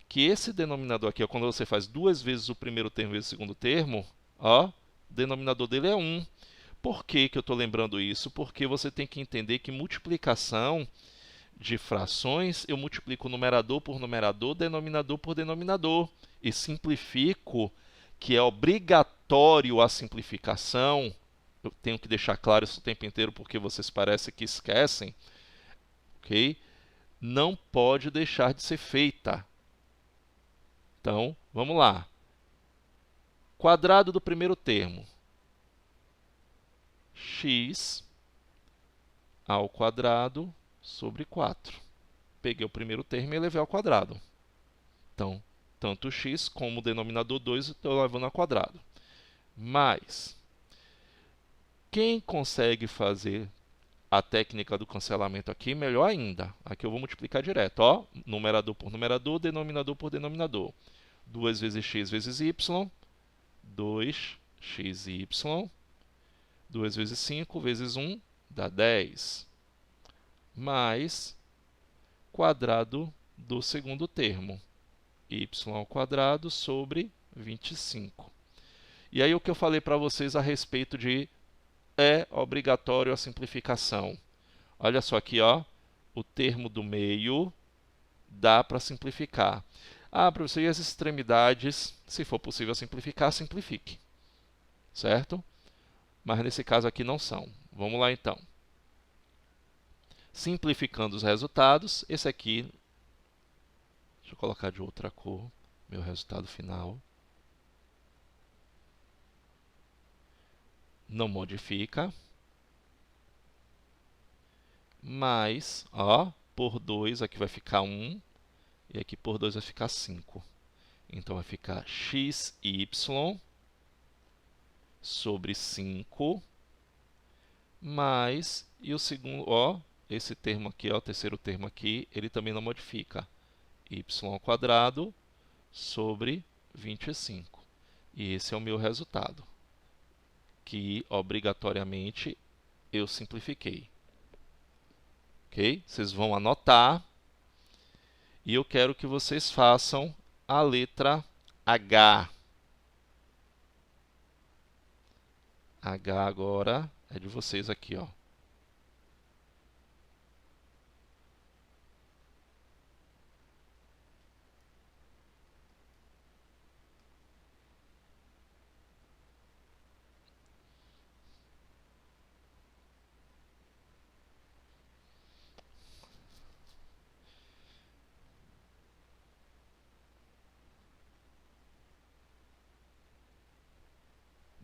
que esse denominador aqui, ó, quando você faz 2 vezes o primeiro termo vezes o segundo termo, ó, o denominador dele é 1. Por que que eu estou lembrando isso? Porque você tem que entender que multiplicação de frações, eu multiplico numerador por numerador, denominador por denominador. E simplifico, que é obrigatório a simplificação. Eu tenho que deixar claro isso o tempo inteiro, porque vocês parecem que esquecem. Ok? Não pode deixar de ser feita. Então, vamos lá. Quadrado do primeiro termo. X ao quadrado sobre 4. Peguei o primeiro termo e elevei ao quadrado. Então, tanto x como o denominador 2 estou levando ao quadrado. Mas, quem consegue fazer a técnica do cancelamento aqui, melhor ainda. Aqui eu vou multiplicar direto. Ó, numerador por numerador, denominador por denominador. 2 vezes x vezes y, 2xy. 2 vezes 5 vezes 1 dá 10. Mais quadrado do segundo termo, y ao quadrado sobre 25. E aí o que eu falei para vocês a respeito de é obrigatório a simplificação. Olha só aqui, ó, o termo do meio dá para simplificar. Ah, professor, e as extremidades, se for possível simplificar, simplifique. Certo? Mas nesse caso aqui não são. Vamos lá então. Simplificando os resultados, esse aqui, deixa eu colocar de outra cor, meu resultado final. Não modifica. Mas, ó, por 2 aqui vai ficar 1 e aqui por 2 vai ficar 5. Então vai ficar xy sobre 5 mais, e o segundo, ó, esse termo aqui, ó, o terceiro termo aqui, ele também não modifica. Y ao quadrado sobre 25. E esse é o meu resultado, que obrigatoriamente eu simplifiquei. Ok? Vocês vão anotar. E eu quero que vocês façam a letra H. H agora é de vocês aqui, ó.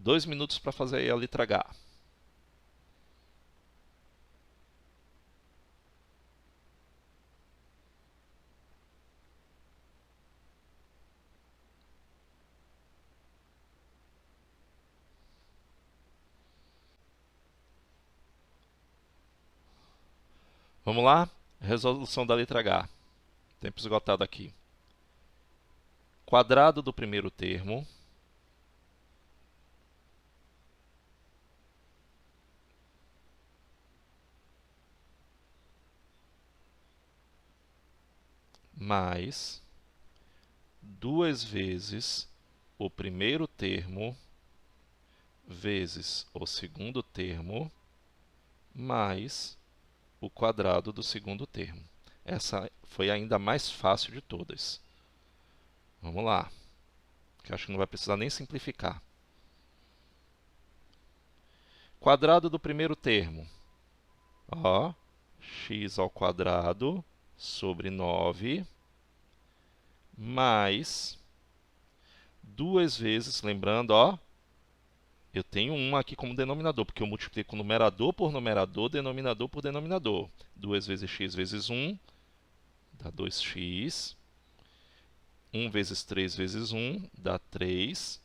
Dois minutos para fazer aí a letra H. Vamos lá? Resolução da letra H. Tempo esgotado aqui. Quadrado do primeiro termo. Mais 2 vezes o primeiro termo vezes o segundo termo mais o quadrado do segundo termo. Essa foi ainda mais fácil de todas. Vamos lá, que acho que não vai precisar nem simplificar. Quadrado do primeiro termo. Ó, x ao quadrado sobre 9 mais 2 vezes, lembrando, ó, Eu tenho 1 aqui como denominador, porque eu multiplico numerador por numerador, denominador por denominador. 2 vezes x vezes 1 dá 2x. 1 vezes 3 vezes 1 dá 3,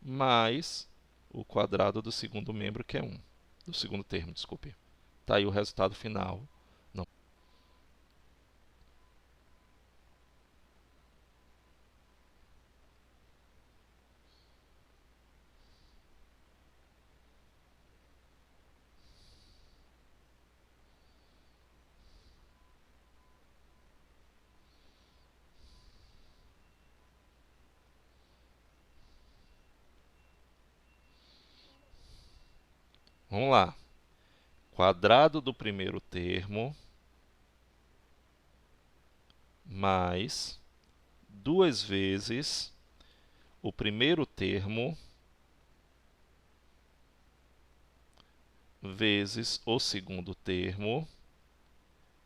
mais o quadrado do segundo membro, que é 1. Do segundo termo, desculpe. Está aí o resultado final. Não. Vamos lá. Quadrado do primeiro termo mais 2 vezes o primeiro termo vezes o segundo termo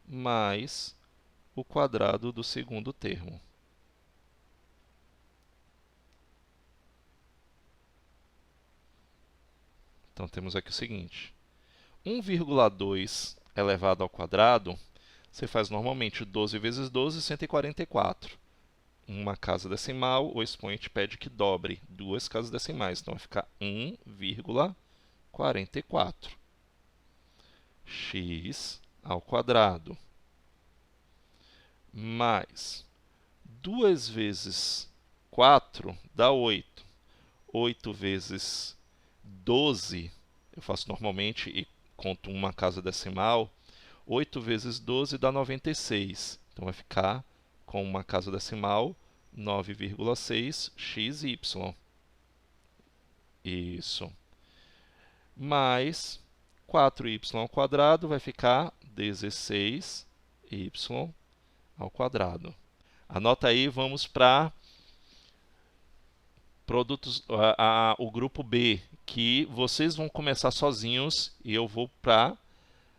mais o quadrado do segundo termo. Então, temos aqui o seguinte. 1,2 elevado ao quadrado, você faz normalmente 12 vezes 12, 144. Uma casa decimal, o expoente pede que dobre duas casas decimais. Então, vai ficar 1,44 x ao quadrado mais 2 vezes 4 dá 8. 8 vezes 12, eu faço normalmente e conto uma casa decimal. 8 vezes 12 dá 96. Então, vai ficar com uma casa decimal 9,6xy. Isso. Mais 4y ao quadrado vai ficar 16y ao quadrado. Anota aí, vamos para produtos, o grupo B, que vocês vão começar sozinhos e eu vou para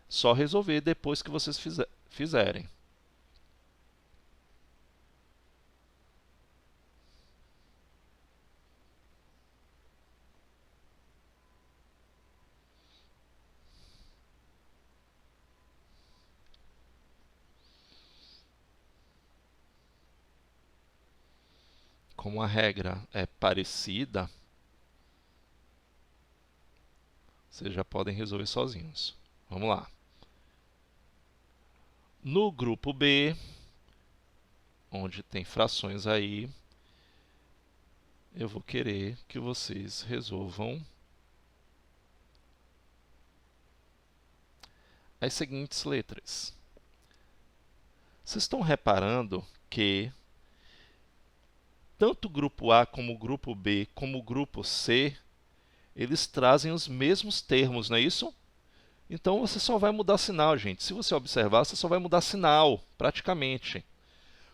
só resolver depois que vocês fizerem. Como a regra é parecida, vocês já podem resolver sozinhos. Vamos lá. No grupo B, onde tem frações aí, eu vou querer que vocês resolvam as seguintes letras. Vocês estão reparando que tanto o grupo A como o grupo B, como o grupo C, eles trazem os mesmos termos, não é isso? Então, você só vai mudar sinal, gente. Se você observar, você só vai mudar sinal, praticamente.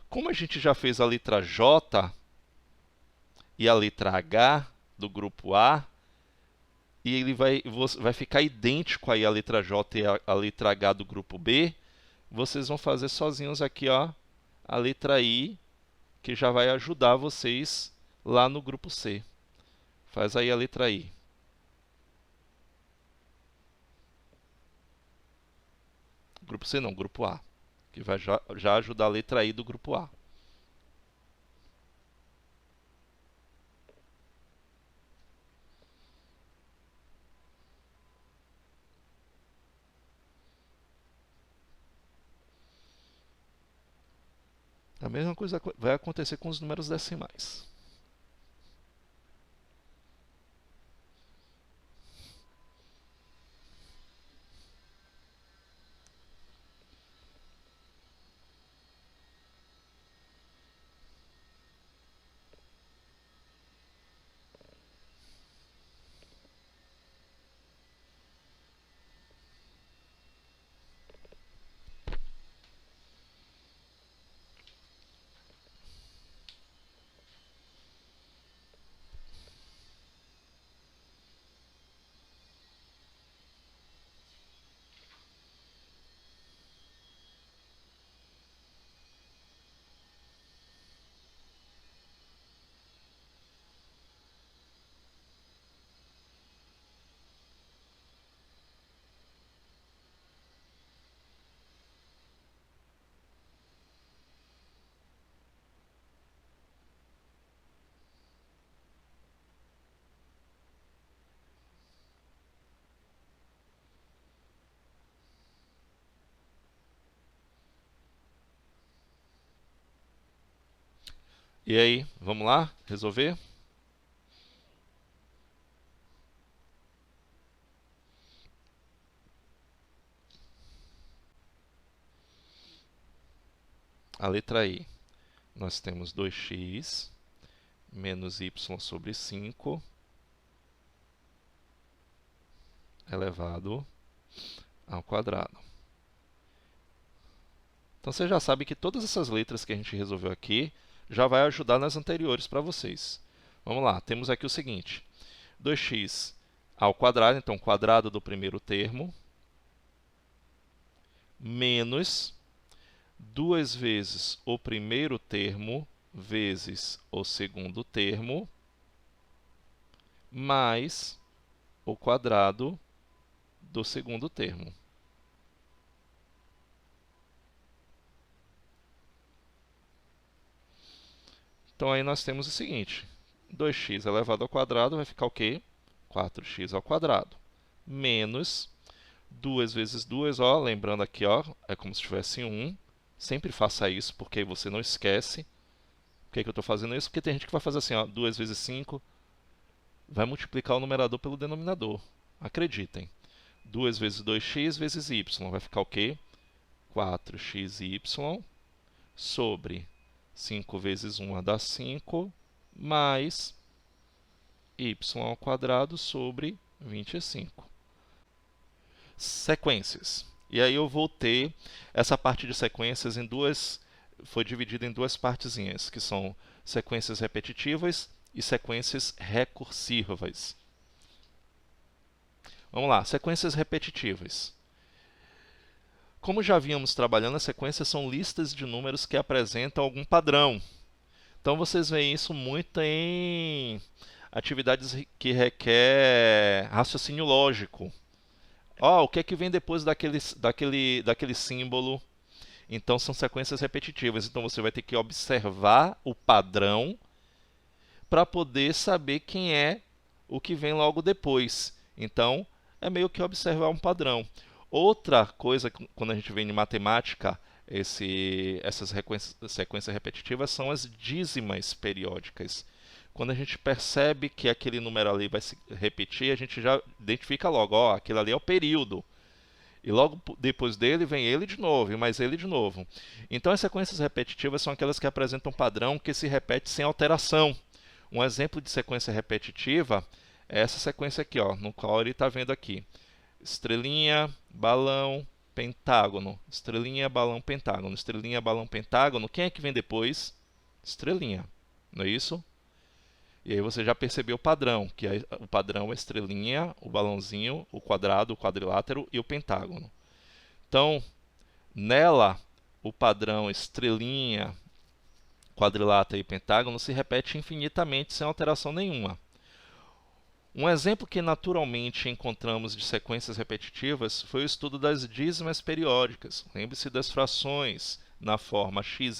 Como a gente já fez a letra J e a letra H do grupo A, e ele vai ficar idêntico aí a letra J e a letra H do grupo B, vocês vão fazer sozinhos aqui, ó, a letra I, que já vai ajudar vocês lá no grupo C. Faz aí a letra I. Grupo C não, grupo A, que vai já ajudar a letra I do grupo A. A mesma coisa vai acontecer com os números decimais. E aí, vamos lá resolver? A letra I, nós temos 2x menos y sobre 5 elevado ao quadrado. Então você já sabe que todas essas letras que a gente resolveu aqui já vai ajudar nas anteriores para vocês. Vamos lá, temos aqui o seguinte, 2x ao quadrado, então quadrado do primeiro termo, menos 2 vezes o primeiro termo vezes o segundo termo, mais o quadrado do segundo termo. Então aí nós temos o seguinte, 2x elevado ao quadrado vai ficar o quê? 4x ao quadrado, menos 2 vezes 2, ó, lembrando aqui, ó, é como se tivesse 1. Sempre faça isso, porque aí você não esquece. Por que eu estou fazendo isso? Porque tem gente que vai fazer assim, ó, 2 vezes 5, vai multiplicar o numerador pelo denominador. Acreditem. 2 vezes 2x vezes y vai ficar o quê? 4xy sobre 5 vezes 1 dá 5, mais y ao quadrado sobre 25. Sequências. E aí eu vou ter essa parte de sequências em duas, foi dividida em duas partezinhas, que são sequências repetitivas e sequências recursivas. Vamos lá, sequências repetitivas. Como já vínhamos trabalhando, as sequências são listas de números que apresentam algum padrão. Então vocês veem isso muito em atividades que requer raciocínio lógico. Ó, o que é que vem depois daquele símbolo? Então são sequências repetitivas. Então você vai ter que observar o padrão para poder saber quem é o que vem logo depois. Então é meio que observar um padrão. Outra coisa, quando a gente vem em matemática, essas sequências repetitivas são as dízimas periódicas. Quando a gente percebe que aquele número ali vai se repetir, a gente já identifica logo, ó, aquele ali é o período. E logo depois dele vem ele de novo, e mais ele de novo. Então as sequências repetitivas são aquelas que apresentam um padrão que se repete sem alteração. Um exemplo de sequência repetitiva é essa sequência aqui, ó, no qual ele está vendo aqui. Estrelinha, balão, pentágono. Estrelinha, balão, pentágono. Estrelinha, balão, pentágono. Quem é que vem depois? Estrelinha. Não é isso? E aí você já percebeu o padrão, que o padrão é a estrelinha, o balãozinho, o quadrado, o quadrilátero e o pentágono. Então, nela, o padrão estrelinha, quadrilátero e pentágono se repete infinitamente sem alteração nenhuma. Um exemplo que naturalmente encontramos de sequências repetitivas foi o estudo das dízimas periódicas. Lembre-se das frações na forma xyz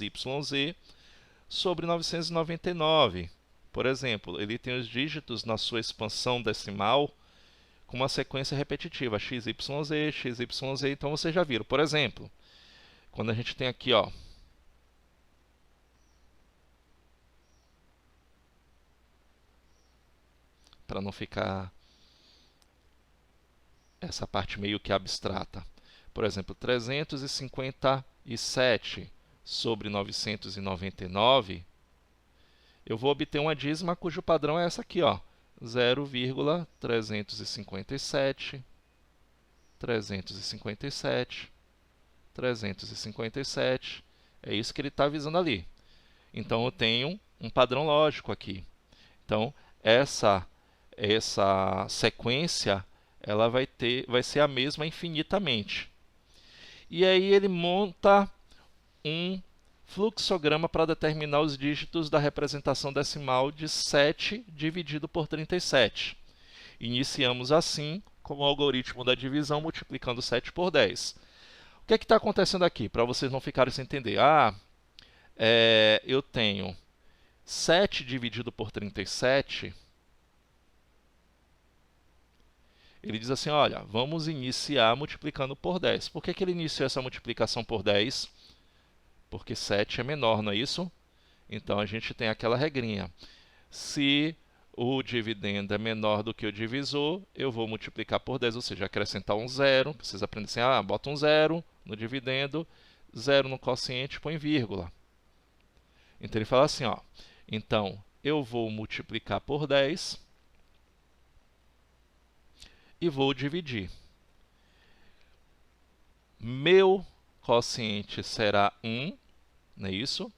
sobre 999. Por exemplo, ele tem os dígitos na sua expansão decimal com uma sequência repetitiva, xyz, xyz, então vocês já viram. Por exemplo, quando a gente tem aqui, ó, para não ficar essa parte meio que abstrata. Por exemplo, 357 sobre 999, eu vou obter uma dízima cujo padrão é essa aqui, ó, 0,357, 357, 357. É isso que ele está avisando ali. Então eu tenho um padrão lógico aqui. Então essa sequência ela vai ser a mesma infinitamente. E aí ele monta um fluxograma para determinar os dígitos da representação decimal de 7 dividido por 37. Iniciamos assim com o algoritmo da divisão multiplicando 7 por 10. O que é que está acontecendo aqui? Para vocês não ficarem sem entender. Eu tenho 7 dividido por 37. Ele diz assim, olha, vamos iniciar multiplicando por 10. Por que ele iniciou essa multiplicação por 10? Porque 7 é menor, não é isso? Então, a gente tem aquela regrinha. Se o dividendo é menor do que o divisor, eu vou multiplicar por 10, ou seja, acrescentar um zero. Precisa aprender assim, bota um zero no dividendo, zero no quociente, põe vírgula. Então, ele fala assim, então, eu vou multiplicar por 10 e vou dividir. Meu quociente será 1, não é isso?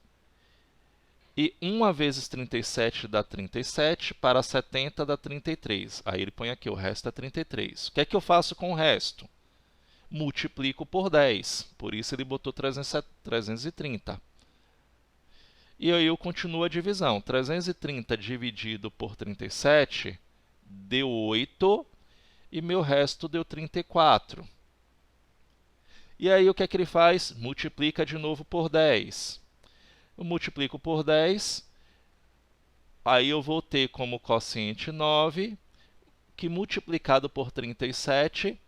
E 1 vezes 37 dá 37, para 70 dá 33. Aí ele põe aqui, o resto é 33. O que é que eu faço com o resto? Multiplico por 10. Por isso ele botou 330. E aí eu continuo a divisão. 330 dividido por 37 deu 8 e meu resto deu 34. E aí o que é que ele faz? Multiplica de novo por 10. Eu multiplico por 10, aí eu vou ter como quociente 9, que multiplicado por 37,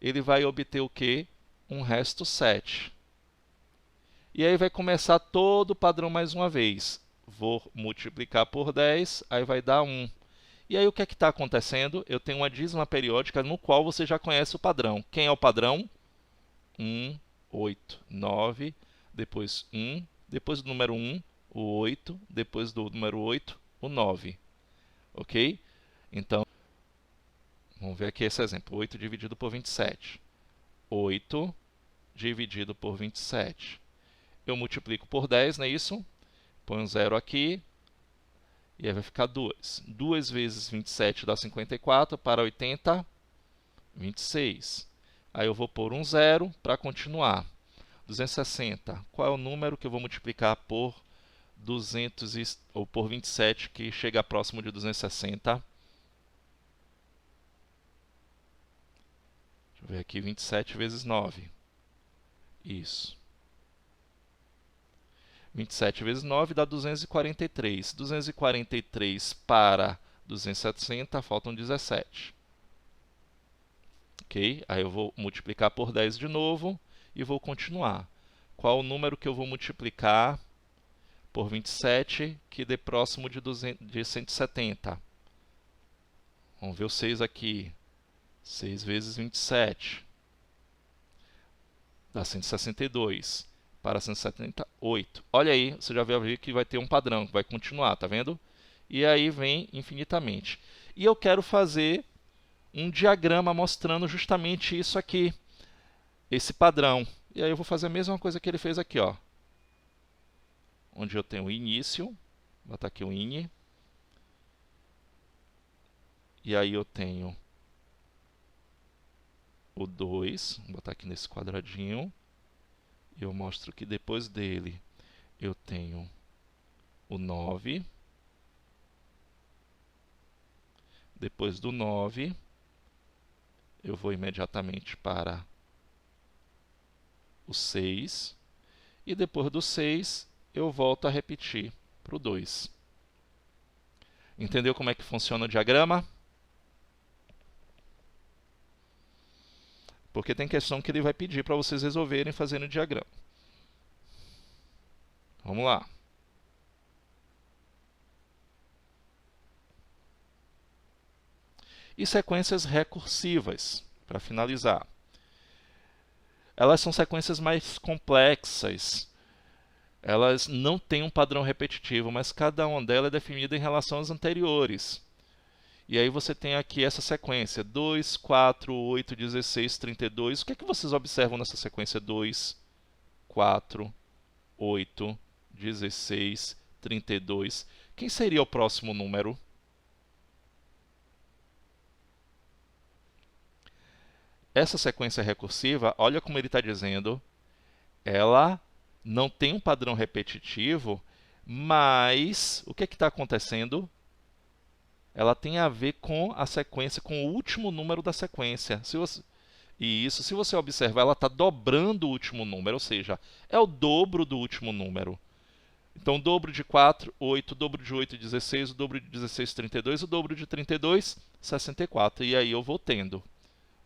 ele vai obter o quê? Um resto 7. E aí vai começar todo o padrão mais uma vez. Vou multiplicar por 10, aí vai dar 1. E aí o que é que está acontecendo? Eu tenho uma dízima periódica no qual você já conhece o padrão. Quem é o padrão? 1, 8, 9, depois 1, depois do número 1, o 8, depois do número 8, o 9. Ok? Então, vamos ver aqui esse exemplo. 8 dividido por 27. 8 dividido por 27. Eu multiplico por 10, não é isso? Põe um zero aqui. E aí vai ficar 2. 2 vezes 27 dá 54, para 80, 26. Aí eu vou pôr um zero para continuar. 260. Qual é o número que eu vou multiplicar por 200 ou por 27 que chega próximo de 260? Deixa eu ver aqui, 27 vezes 9. Isso. 27 vezes 9 dá 243. 243 para 260, faltam 17. Ok? Aí eu vou multiplicar por 10 de novo e vou continuar. Qual o número que eu vou multiplicar por 27 que dê próximo de 170? Vamos ver o 6 aqui. 6 vezes 27 dá 162. Para 178. Olha aí, você já viu que vai ter um padrão, que vai continuar, tá vendo? E aí vem infinitamente. E eu quero fazer um diagrama mostrando justamente isso aqui, esse padrão. E aí eu vou fazer a mesma coisa que ele fez aqui, onde eu tenho o início, vou botar aqui o ini, e aí eu tenho o 2, vou botar aqui nesse quadradinho, e eu mostro que depois dele eu tenho o 9, depois do 9 eu vou imediatamente para o 6, e depois do 6 eu volto a repetir para o 2. Entendeu como é que funciona o diagrama? Porque tem questão que ele vai pedir para vocês resolverem fazendo o diagrama. Vamos lá. E sequências recursivas, para finalizar. Elas são sequências mais complexas. Elas não têm um padrão repetitivo, mas cada uma delas é definida em relação às anteriores. E aí você tem aqui essa sequência, 2, 4, 8, 16, 32. O que é que vocês observam nessa sequência 2, 4, 8, 16, 32? Quem seria o próximo número? Essa sequência recursiva, olha como ele está dizendo, ela não tem um padrão repetitivo, mas o que está acontecendo? Ela tem a ver com a sequência, com o último número da sequência. E isso, se você observar, ela está dobrando o último número, ou seja, é o dobro do último número. Então, o dobro de 4, 8, o dobro de 8, 16, o dobro de 16, 32, o dobro de 32, 64. E aí eu vou tendo,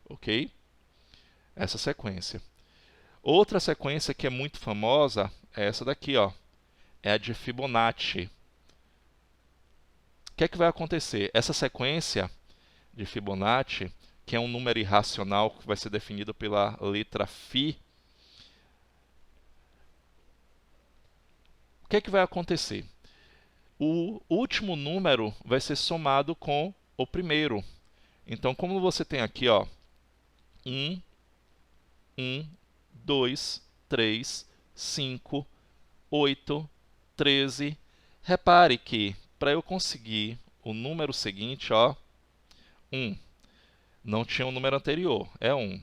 ok? Essa sequência. Outra sequência que é muito famosa é essa daqui, é a de Fibonacci. O que é que vai acontecer? Essa sequência de Fibonacci, que é um número irracional que vai ser definido pela letra φ, o que é que vai acontecer? O último número vai ser somado com o primeiro. Então, como você tem aqui, ó, 1, 2, 3, 5, 8, 13. Repare que, para eu conseguir o número seguinte, ó, 1, não tinha o número anterior, é 1.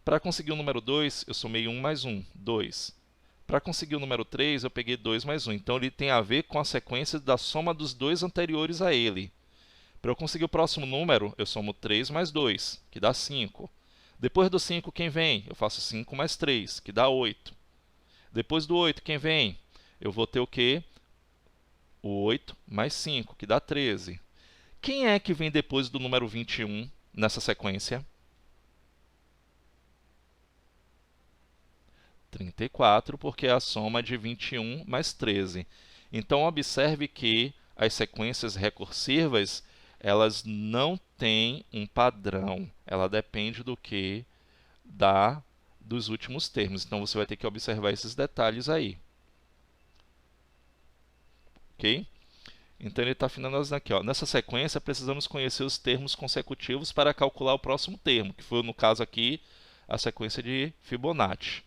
Para conseguir o número 2, eu somei 1 mais 1, 2. Para conseguir o número 3, eu peguei 2 mais 1. Então, ele tem a ver com a sequência da soma dos dois anteriores a ele. Para eu conseguir o próximo número, eu somo 3 mais 2, que dá 5. Depois do 5, quem vem? Eu faço 5 mais 3, que dá 8. Depois do 8, quem vem? Eu vou ter o quê? O 8 mais 5, que dá 13. Quem é que vem depois do número 21 nessa sequência? 34, porque é a soma de 21 mais 13. Então, observe que as sequências recursivas, elas não têm um padrão. Ela depende do que? Dos últimos termos. Então, você vai ter que observar esses detalhes aí. Ok? Então, ele está finalizando aqui. Ó. Nessa sequência, precisamos conhecer os termos consecutivos para calcular o próximo termo, que foi, no caso aqui, a sequência de Fibonacci.